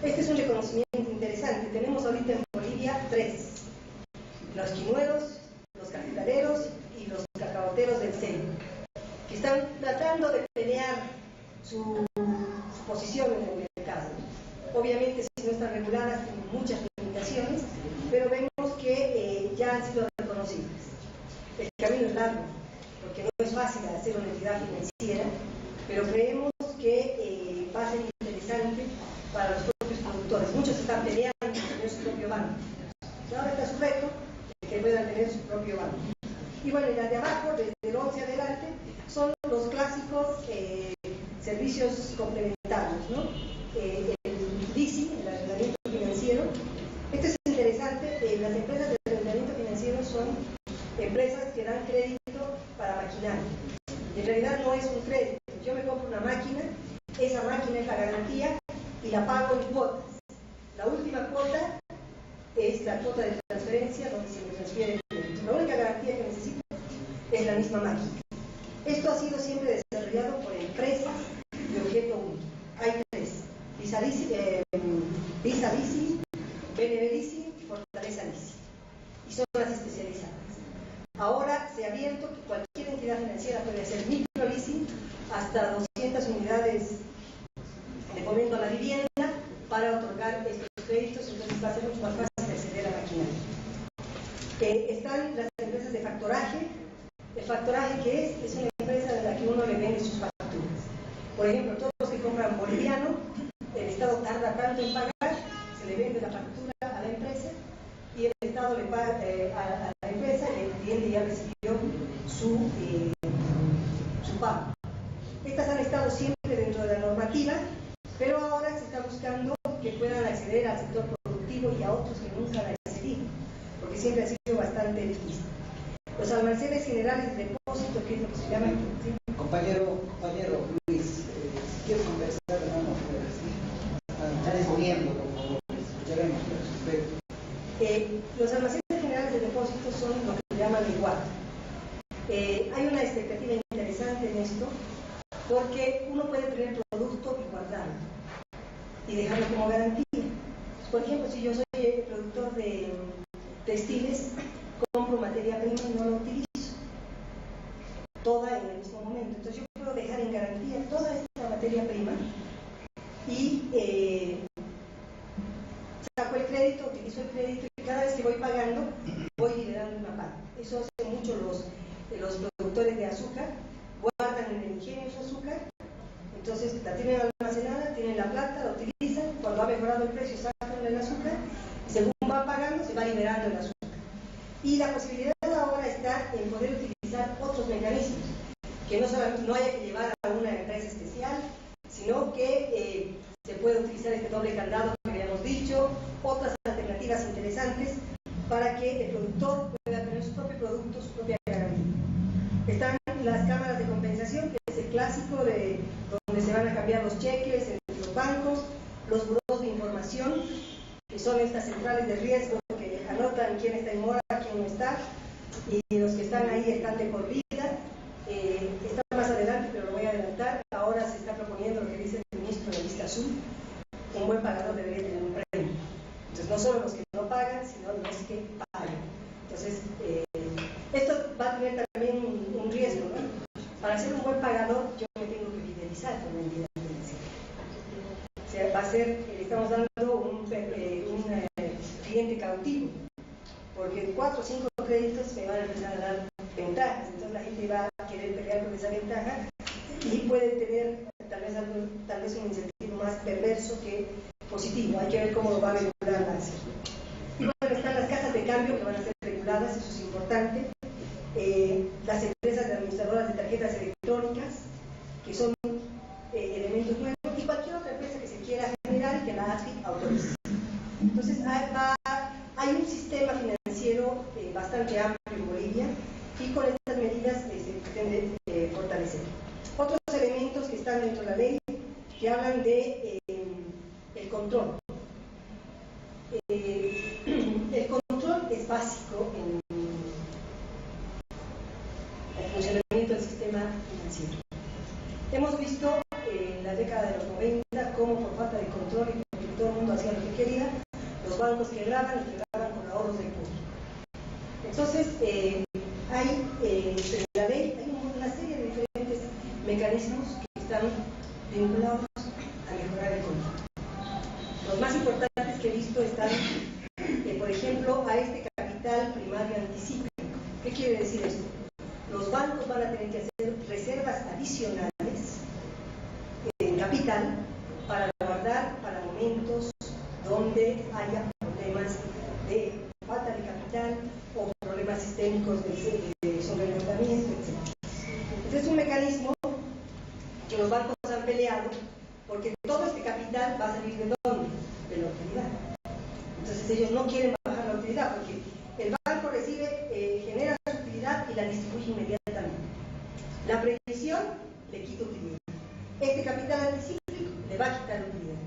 Este es un reconocimiento interesante. Tenemos ahorita en Bolivia 3: los quinuelos, los cafetaleros y los cacaoteros del centro, que están tratando de pelear su posición en el mercado. Obviamente, si no están reguladas, tienen muchas limitaciones, pero vemos que ya han sido reconocidas. El camino es largo, porque no es fácil hacer una entidad financiera, pero creemos que va a ser interesante para los propios productores. Muchos están peleando por tener su propio banco. Y ahora está su reto de que puedan tener su propio banco. Y bueno, y las de abajo, desde el 11 adelante, son los clásicos servicios complementarios, ¿no? El LISI, el arrendamiento financiero. Esto es interesante. Las empresas de arrendamiento financiero son empresas que dan crédito para maquinaria. En realidad no es un crédito. Yo me compro una máquina, esa máquina es la garantía y la pago en cuotas. La última cuota es la cuota de transferencia, donde se me transfiere el crédito. La única garantía que necesito es la misma máquina. Esto ha sido siempre desarrollado por empresas de objeto único. Hay 3: Visa Lisi, BNB Lisi y Fortaleza Lisi. Y son las especializadas. Ahora se ha abierto que cualquier entidad financiera puede hacer micro leasing hasta 200 unidades de fomento a la vivienda para otorgar estos créditos, entonces va a ser mucho más fácil acceder a la maquinaria. Están las empresas de factoraje. El factoraje, ¿qué es? Es una empresa de la que uno le vende sus facturas. Por ejemplo, todos los que compran boliviano, el Estado tarda tanto en pagar, se le vende la factura a la empresa y el Estado le paga a la empresa y el cliente ya recibió su pago. Estas han estado siempre dentro de la normativa, pero ahora se está buscando que puedan acceder al sector productivo y a otros que nunca han accedido, porque siempre ha sido bastante difícil. Los almacenes generales de depósito, que es lo que se llama... ¿sí? Compañero Luis, si quieres conversar, vamos a respondiendo, por favor, escucharemos. Los almacenes generales de depósito son lo que se llaman el guarda. Hay una expectativa interesante en esto, porque uno puede tener producto y guardarlo y dejarlo como garantía. Por ejemplo, si yo soy productor de textiles, compro materia prima y no la utilizo toda en el mismo momento. Entonces yo puedo dejar en garantía toda esta materia prima y saco el crédito, utilizo el crédito y cada vez que voy pagando voy liberando una parte. Eso hacen mucho los productores de azúcar, guardan en el ingenio su azúcar, entonces la tienen almacenada, tienen la plata, la utilizan, cuando ha mejorado el precio sacan el azúcar y según van pagando se va liberando el azúcar. Y la posibilidad ahora está en poder utilizar otros mecanismos, que no haya que llevar a una empresa especial, sino que se puede utilizar este doble candado que habíamos dicho, otras alternativas interesantes para que el productor pueda tener su propio producto, su propia garantía. Están las cámaras de compensación, que es el clásico de donde se van a cambiar los cheques entre los bancos, los burós de información, que son estas centrales de riesgo que anotan quién está en mora, quién no está, y los que están ahí están de por vida. Está más adelante, pero lo voy a adelantar. Ahora se está proponiendo lo que dice el ministro de Lista Azul: un buen pagador debería tener un premio. Entonces, no solo los que no pagan, sino los que pagan. Entonces, esto va a tener también un riesgo, ¿no? Para ser un buen pagador, yo me tengo que fidelizar con la entidad financiera. O sea, va a ser, estamos dando un cliente cautivo, porque de 4 o 5 créditos me van a empezar a dar ventajas, entonces la gente va a querer pelear con esa ventaja y puede tener tal vez un incentivo más perverso que positivo. Hay que ver cómo lo va a regular la ASI. Y bueno, están las casas de cambio que van a ser reguladas, eso es importante. Las empresas de administradoras de tarjetas electrónicas, que son elementos nuevos, y cualquier otra empresa que se quiera generar y que la ASFI autorice. hay un sistema financiero bastante amplio en Bolivia y con estas medidas se pretende fortalecer. Otros elementos que están dentro de la ley que hablan de el control. El control es básico en el funcionamiento del sistema financiero. Hemos visto en la década de los 90 cómo por falta de control y porque todo el mundo hacía lo que quería, los bancos quebraban y quebraban con ahorros del público. Entonces, en la ley hay una serie de diferentes mecanismos que están vinculados a mejorar el control. Los más importantes que he visto están, por ejemplo, a este capital primario anticíclico. ¿Qué quiere decir esto? Los bancos van a tener que hacer reservas adicionales en capital para guardar para momentos donde haya problemas de falta de capital o problemas sistémicos de sobreendeudamiento, etc. Entonces es un mecanismo que los bancos han peleado porque todo este capital va a salir ¿de dónde? De la utilidad. Entonces ellos no quieren bajar la utilidad porque el banco recibe, genera su utilidad y la distribuye inmediatamente. La previsión le quita utilidad. Este capital anticíclico le va a quitar utilidad,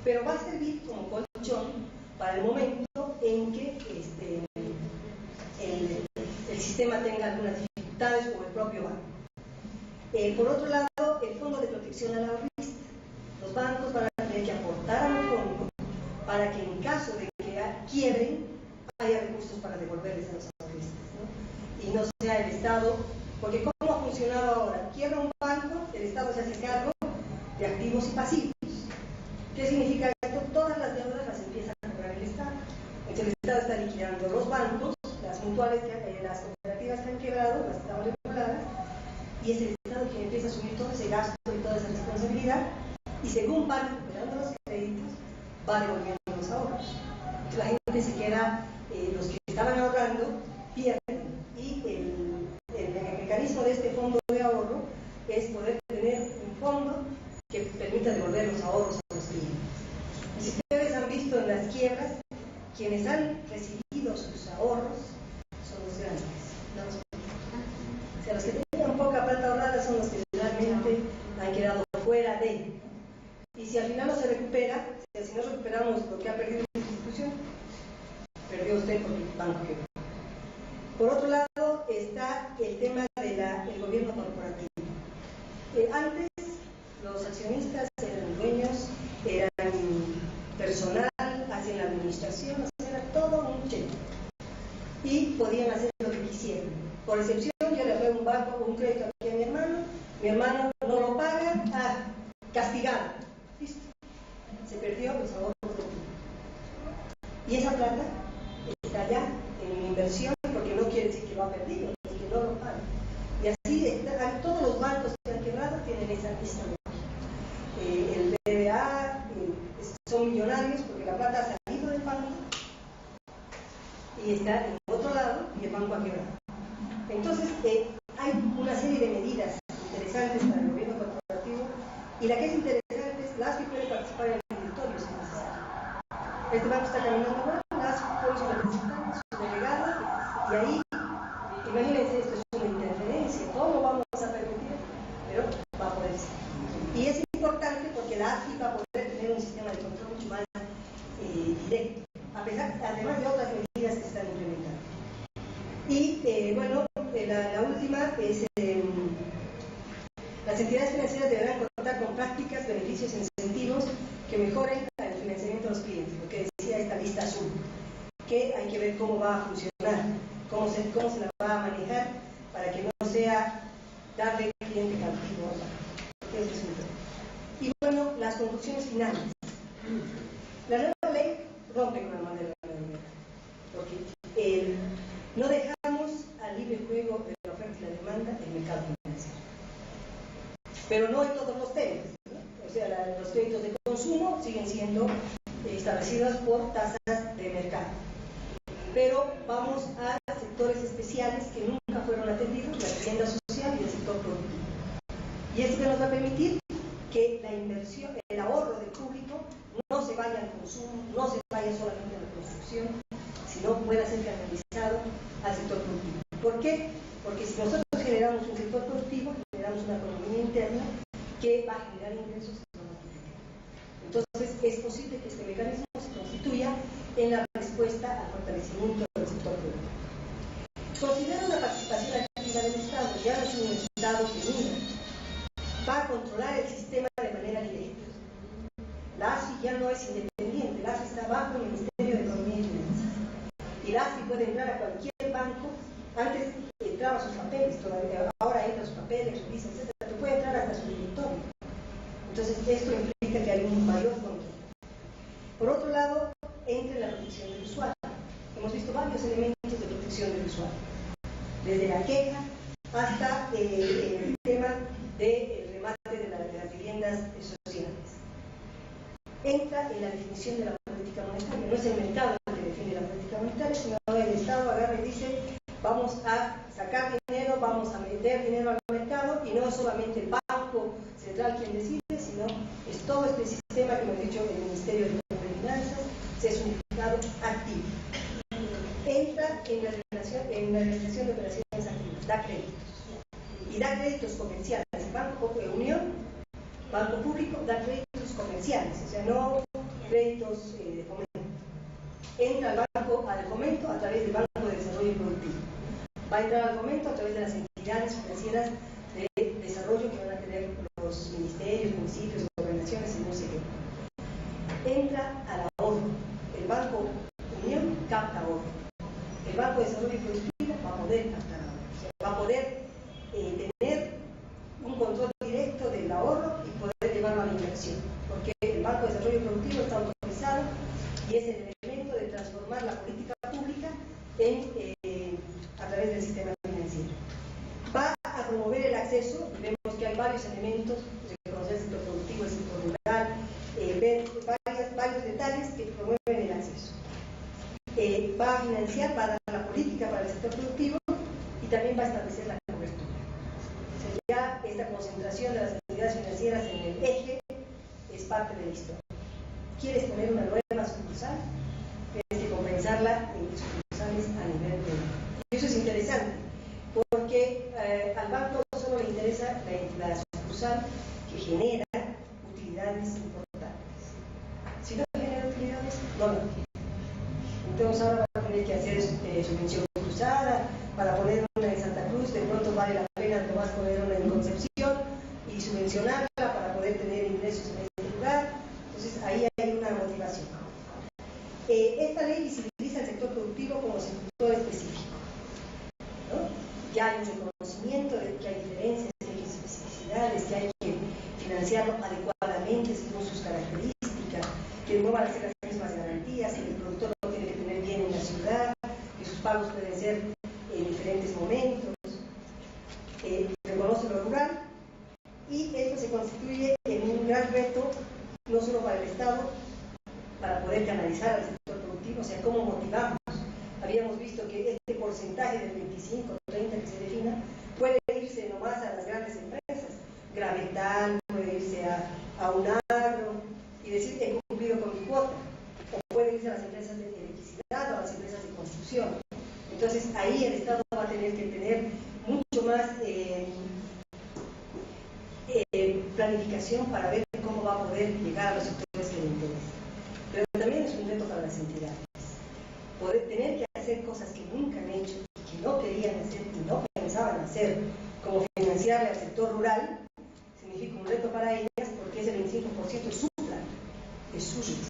pero va a servir como colchón para el momento en que el sistema tenga algunas dificultades o el propio banco. Por otro lado, el Fondo de Protección al Ahorrista. Los bancos van a tener que aportar a un fondo para que en caso de que quiebren, haya recursos para devolverles a los ahorristas, ¿no? Y no sea el Estado, porque ¿cómo ha funcionado ahora? Quiebra un banco, el Estado se hace cargo de activos y pasivos. ¿Qué significa esto? Todas las deudas las empieza a cobrar el Estado. Entonces el Estado está liquidando los bancos, las mutuales, las cooperativas que han quebrado, las estaban reguladas, y es el Estado quien empieza a asumir todo ese gasto y toda esa responsabilidad, y según van recuperando los créditos, va devolviendo los ahorros. Entonces la gente se queda, los que estaban ahorrando pierden, y el mecanismo de este fondo de ahorro es poder tener un fondo que permita devolver los ahorros a los clientes. Y si ustedes han visto en las quiebras, quienes han recibido sus ahorros son los grandes, no los pequeños. O sea, los que tenían poca plata ahorrada son los que realmente han quedado fuera de. Y si al final no se recupera, si no recuperamos lo que ha perdido la institución, perdió usted porque el banco quebró. Por otro lado está el tema del gobierno corporativo. Antes los accionistas eran dueños, eran personal, hacían la administración, era todo un cheque. Y podían hacer lo que quisieran. Por excepción, yo le doy un banco o un crédito aquí a mi hermano no lo paga, castigado. Listo. Se perdió los ahorros de ti. Y esa plata está ya en una inversión, porque no quiere decir que lo ha perdido, es que no lo paga. Y así todos los bancos que han quebrado tienen esa lista. El BBA son millonarios porque la plata ha salido del banco y está en otro lado y el banco ha quebrado. Entonces hay una serie de medidas interesantes para el gobierno corporativo, y la que es interesante es las que pueden participar en el directorio si necesario. Este banco está caminando mal, las pueden sus representantes, sus delegados, y ahí, imagínense, esto es una interferencia, ¿cómo vamos a permitir? Pero va a poder ser. Y es importante porque la AFI va a poder tener un sistema de control mucho más directo, además de otras medidas que están implementando. Y la última es las entidades financieras deberán contar con prácticas, beneficios e incentivos que mejoren el financiamiento de los clientes, lo que decía esta lista azul, que hay que ver cómo va a funcionar, cómo se la va a manejar para que no sea darle cliente cautivo. Y bueno, las conclusiones finales. La nueva ley rompe con la manera de la ley, porque no dejamos al libre juego de la oferta y la demanda en el mercado financiero. Pero no en todos los temas, ¿no? O sea, los créditos de consumo siguen siendo establecidos por tasas de mercado. Pero vamos a sectores especiales que nunca fueron atendidos, la vivienda social y el sector productivo. Y esto que nos va a permitir que la inversión, el ahorro del público no se vaya al consumo, no se vaya solamente a la producción. qué? Porque si nosotros generamos un sector productivo, generamos una economía interna que va a generar ingresos automáticamente. Entonces, es posible que este mecanismo se constituya en la respuesta al fortalecimiento del sector productivo. Considera una participación activa del Estado, ya no es un Estado que mira, va a controlar el sistema de manera directa. La AFI ya no es independiente, la AFI está bajo el Ministerio de Economía y Finanzas. Y la AFI puede entrar a cualquier banco, antes entraba sus papeles, todavía, ahora entra sus papeles, revisa, etc., pero puede entrar hasta su directorio. Entonces, esto implica que hay un mayor control. Por otro lado, entra la protección del usuario. Hemos visto varios elementos de protección del usuario, desde la queja hasta el tema del remate de las viviendas sociales. Entra en la definición de la política monetaria. No es el mercado el que define la política monetaria, sino el Estado agarra y dice: vamos a sacar dinero, vamos a meter dinero al mercado, y no es solamente el Banco Central quien decide, sino es todo este sistema que hemos dicho del Ministerio de Finanzas, se es un mercado activo. Entra en la realización de operaciones activas, da créditos. Y da créditos comerciales. El Banco Unión, Banco Público, da créditos comerciales, o sea, no créditos de fomento. Entra al fomento a través del Banco de Desarrollo Productivo. Va a entrar al fomento a través de las entidades financieras de desarrollo que van a tener los ministerios, municipios, gobernaciones y no sé qué. Entra al ahorro. El Banco Unión capta ahorro. El Banco de Desarrollo Productivo va a poder captar ahorro. O sea, va a poder tener un control directo del ahorro y poder llevarlo a la inversión. Porque el Banco de Desarrollo Productivo está autorizado y es el elemento de transformar la política pública a través del sistema financiero. Va a promover el acceso, y vemos que hay varios elementos, reconocer el sector productivo, el sector rural, varios detalles que promueven el acceso. Va a financiar, va a dar la política para el sector productivo y también va a establecer la cobertura. O sea, ya esta concentración de las entidades financieras en el eje es parte de la historia. ¿Quieres poner una nueva sucursal? Tienes que compensarla en sucursales a nivel global. Y eso es interesante, porque al banco no solo le interesa la sucursal que genera utilidades importantes. Si no genera utilidades, no lo tiene. Entonces ahora va a tener que hacer subvención cruzada, para poner una en Santa Cruz, de pronto vale la pena nomás poner una en Concepción y subvencionarla para poder tener ingresos en este lugar. Entonces ahí hay una motivación. Esta ley visibiliza el sector productivo como sector específico, ¿no? Ya hay un reconocimiento de que hay diferencias, que hay especificidades, que hay que financiarlo adecuadamente según sus características, que no van a ser las mismas garantías, que el productor lo tiene que tener bien en la ciudad, que sus pagos pueden ser en diferentes momentos. Reconoce lo rural, y esto se constituye en un gran reto, no solo para el Estado, para poder canalizar al sector productivo, o sea, cómo motivamos. Habíamos visto que este porcentaje del 25 o 30 que se defina puede irse nomás a las grandes empresas, Gravetal, puede irse a UNAGRO y decir: he cumplido con mi cuota, o puede irse a las empresas de electricidad o a las empresas de construcción. Entonces ahí el Estado va a tener que tener mucho más planificación para ver cómo va a poder llegar a los sectores que le interesan. Pero también es un reto para las entidades. Poder tener que hacer cosas que nunca han hecho, que no querían hacer y no pensaban hacer, como financiarle al sector rural, significa un reto para ellas, porque ese 25% es su plan, es su riesgo.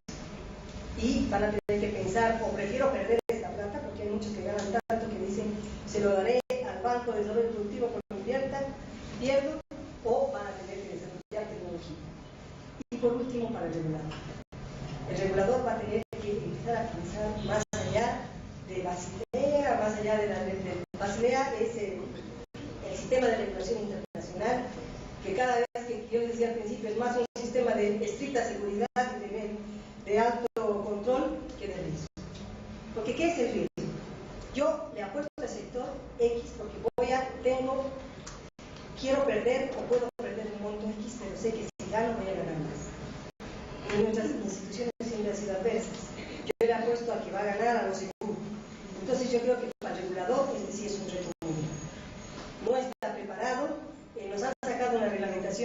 Y van a tener que pensar: o prefiero perder esta plata, porque hay muchos que ganan tanto que dicen: se lo daré al Banco de Desarrollo Productivo por que invierta, pierdo, o van a tener que desarrollar tecnología. Y por último, para el regulador. El regulador va a tener que empezar a pensar más allá de Basilea, más allá de Basilea es el sistema de regulación internacional, que cada vez que yo les decía al principio es más un sistema de estricta seguridad y de alto control que de riesgo. Porque ¿qué es el riesgo? Yo le apuesto al sector X porque quiero perder o puedo perder un monto X, pero sé que si gano voy a ganar más. Y nuestras instituciones siempre han sido adversas. Yo le apuesto a que va a ganar a lo seguro. Entonces yo creo que para el regulador ese sí es un reto muy grande.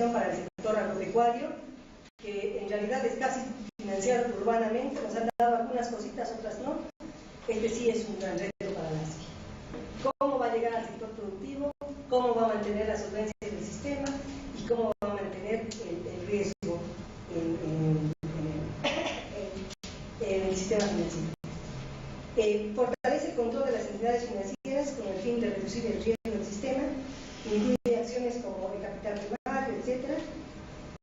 financiación para el sector agropecuario, que en realidad es casi financiar urbanamente, nos han dado algunas cositas, otras no. Este sí es un gran reto para la ASFI. ¿Cómo va a llegar al sector productivo? ¿Cómo va a mantener la solvencia del sistema? ¿Y cómo va a mantener el riesgo en el sistema financiero? Fortalece el control de las entidades financieras con el fin de reducir el riesgo del sistema, incluye acciones como el capital primario, etc.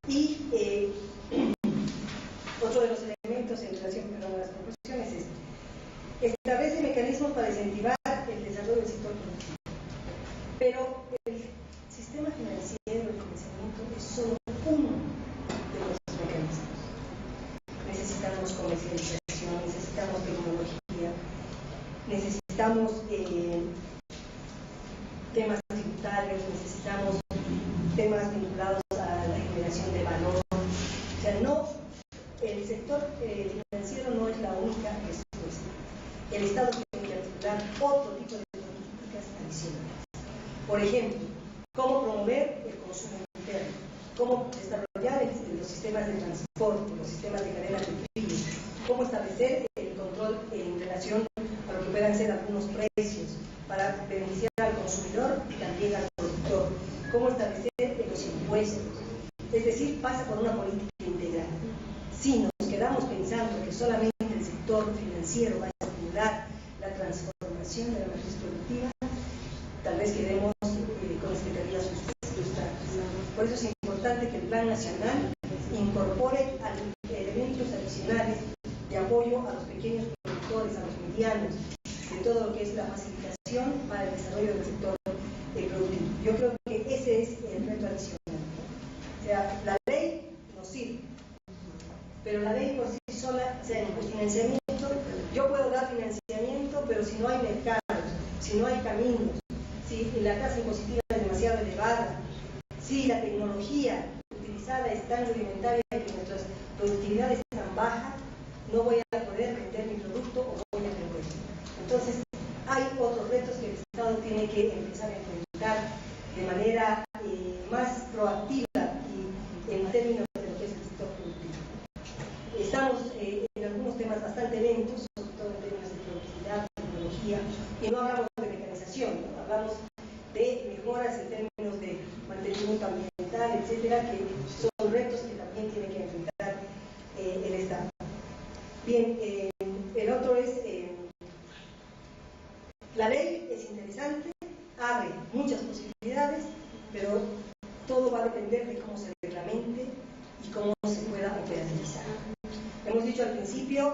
Y otro de los elementos en relación con las conclusiones es establece mecanismos para incentivar el desarrollo del sector productivo. Pero el sistema financiero, el financiamiento, es solo uno de los mecanismos. Necesitamos comercialización, necesitamos tecnología, necesitamos temas tributarios, necesitamos temas vinculados a la generación de valor. O sea, no, el sector financiero no es la única respuesta. El Estado tiene que articular otro tipo de políticas adicionales. Por ejemplo, cómo promover el consumo interno, cómo desarrollar los sistemas de transporte, los sistemas de cadena de frío, cómo establecer el control en relación a lo que puedan ser algunos precios para beneficiar al consumidor y también al productor, cómo establecer los impuestos. Es decir, pasa por una política integral. Si nos quedamos pensando que solamente el sector financiero va a estimular la transformación de la matriz productiva, tal vez quedemos con expectativas frustradas. Por eso es importante que el Plan Nacional incorpore elementos adicionales de apoyo a los pequeños productores, a los medianos, de todo lo que es la facilitación para el desarrollo del sector productivo. Yo creo que ese es el reto adicional. O sea, la ley nos sirve, pero la ley por sí sola, o sea, en el financiamiento, yo puedo dar financiamiento, pero si no hay mercados, si no hay caminos, si la tasa impositiva es demasiado elevada, si la tecnología utilizada es tan rudimentaria que nuestra productividad es tan baja, no voy a poder vender mi producto o voy a perder. Entonces, hay otros retos que el Estado tiene que empezar a enfrentar de manera más proactiva y en términos de lo que es el sector productivo. Estamos en algunos temas bastante lentos, sobre todo en términos de productividad, tecnología, y no hablamos de mecanización, ¿no? Hablamos de mejoras en términos de mantenimiento ambiental, etcétera, que son retos que también tiene que enfrentar el Estado. Bien, el otro es, la ley es interesante, abre muchas posibilidades, pero todo va a depender de cómo se reglamente y cómo se pueda operativizar. Hemos dicho al principio,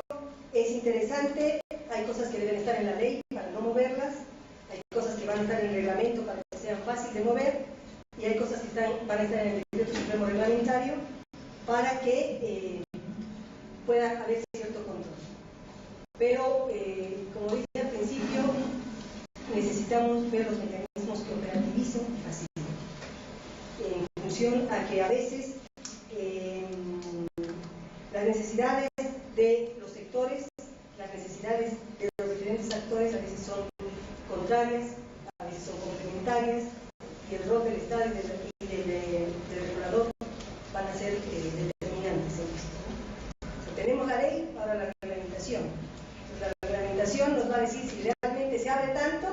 es interesante, hay cosas que deben estar en la ley para no moverlas, hay cosas que van a estar en el reglamento para que sean fáciles de mover, y hay cosas que van a estar en el decreto supremo reglamentario para que pueda haber cierto control. Pero, como dije al principio, necesitamos ver los mecanismos que operativicen y faciliten, en función a que a veces las necesidades de los sectores, las necesidades de los diferentes actores a veces son contrarias, a veces son complementarias, y el rol del Estado y del regulador van a ser determinantes en esto, ¿no? O sea, tenemos la ley, ahora la reglamentación. Entonces, la reglamentación nos va a decir si realmente se abre tanto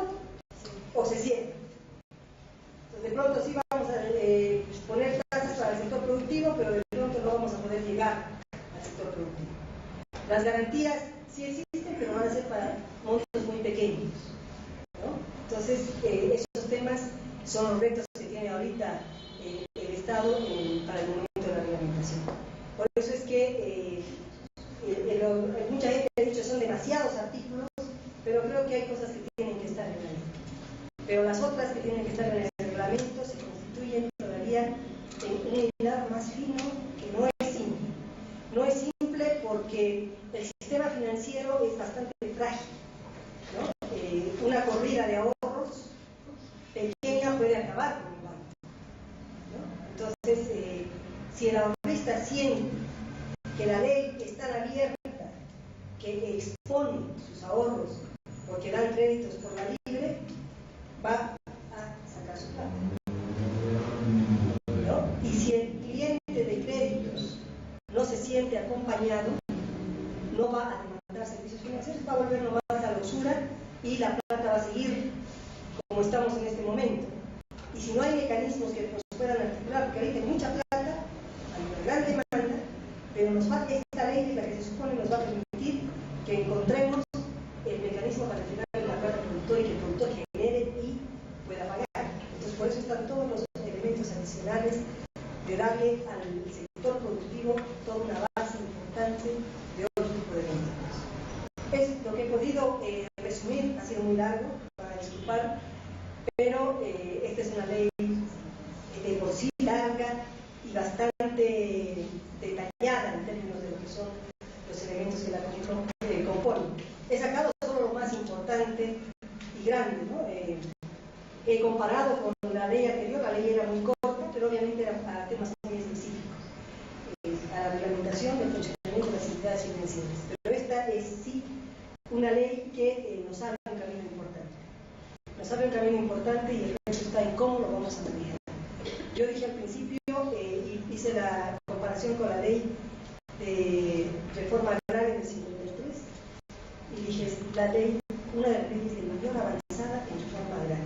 o se cierra. Entonces, de pronto sí vamos a poner tasas para el sector productivo, pero de pronto no vamos a poder llegar al sector productivo. Las garantías sí existen, pero van a ser para montos muy pequeños, ¿no? Entonces, esos temas son los retos que tiene ahorita el Estado para el momento de la reglamentación. Por eso es que mucha gente ha dicho son demasiados artículos, pero creo que hay cosas que tienen que estar en la ley. Pero las otras que tienen que estar en el reglamento se constituyen todavía en un hilar más fino que no es simple. No es simple porque el sistema financiero es bastante frágil, ¿no? Una corrida de ahorros pequeña puede acabar con un banco, ¿no? Entonces, si el ahorrista siente que la ley es tan abierta, que expone sus ahorros porque dan créditos por la libre, va a sacar su plata, ¿no? Y si acompañado, no va a demandar servicios financieros, va a volver nomás a la usura y la plata va a seguir como estamos en este momento. Y si no hay mecanismos que nos puedan articular, porque ahorita hay mucha plata, hay una gran demanda, pero esta ley es la que se supone nos va a permitir que encontremos el mecanismo para entregar la plata al productor y que el productor genere y pueda pagar. Entonces, por eso están todos los elementos adicionales de darle al sector productivo toda una base importante de otro tipo de beneficios. Es lo que he podido resumir, ha sido muy largo, para disculpar, pero esta es una ley de por sí larga y bastante detallada en términos de lo que son los elementos que la componen. He sacado solo lo más importante y grande, ¿no? He comparado con la ley anterior, la ley era muy corta, pero obviamente era para temas muy específicos, a la reglamentación del funcionamiento de las entidades financieras. Pero esta es sí una ley que nos abre un camino importante. Nos abre un camino importante y el resto está en cómo lo vamos a manejar. Yo dije al principio, hice la comparación con la ley de reforma agraria del 53, y dije, la ley, una de las leyes de mayor avanzada en reforma agraria.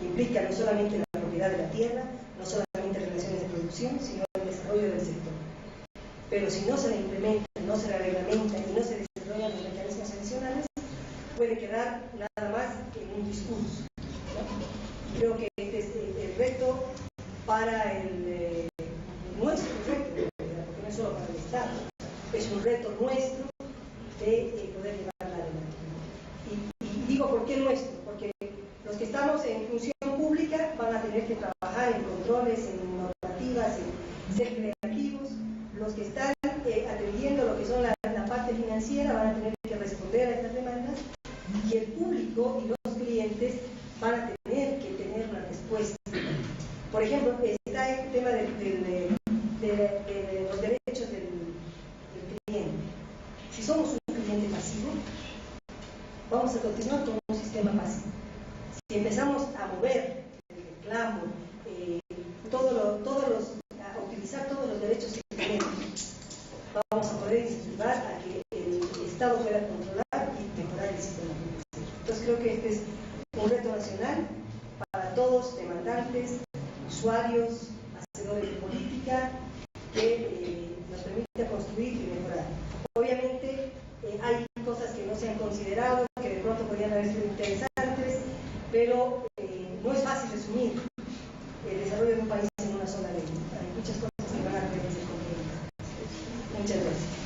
Implica no solamente la propiedad de la tierra, no solamente relaciones de producción, sino el desarrollo del sector. Pero si no se la implementa, no se la reglamenta y no se desarrollan los mecanismos adicionales, puede quedar nada más en un discurso, ¿no? Creo que este es el reto para nuestro reto, porque no es solo para el Estado, es un reto nuestro de poder llevarla adelante. Y digo, ¿por qué nuestro? Porque los que estamos en función pública van a tener que trabajar en controles, en normativas, en ser creativos. Los que están atendiendo lo que son la parte financiera van a tener que responder a estas demandas, y el público y los clientes van a tener que tener una respuesta. Por ejemplo, está el tema de los derechos del cliente. Si somos un cliente pasivo, vamos a continuar con un sistema pasivo. Si empezamos a mover el reclamo, a utilizar todos los derechos que tenemos, vamos a poder incentivar a que el Estado pueda controlar y mejorar el sistema financiero. Entonces creo que este es un reto nacional para todos, demandantes, usuarios, hacedores de política, que nos permita construir y mejorar. Obviamente hay cosas que no se han considerado, que de pronto podrían haber sido interesantes, pero no es fácil resumir el desarrollo de un país en una sola ley. Hay muchas cosas que van a tener que ser completas. Muchas gracias.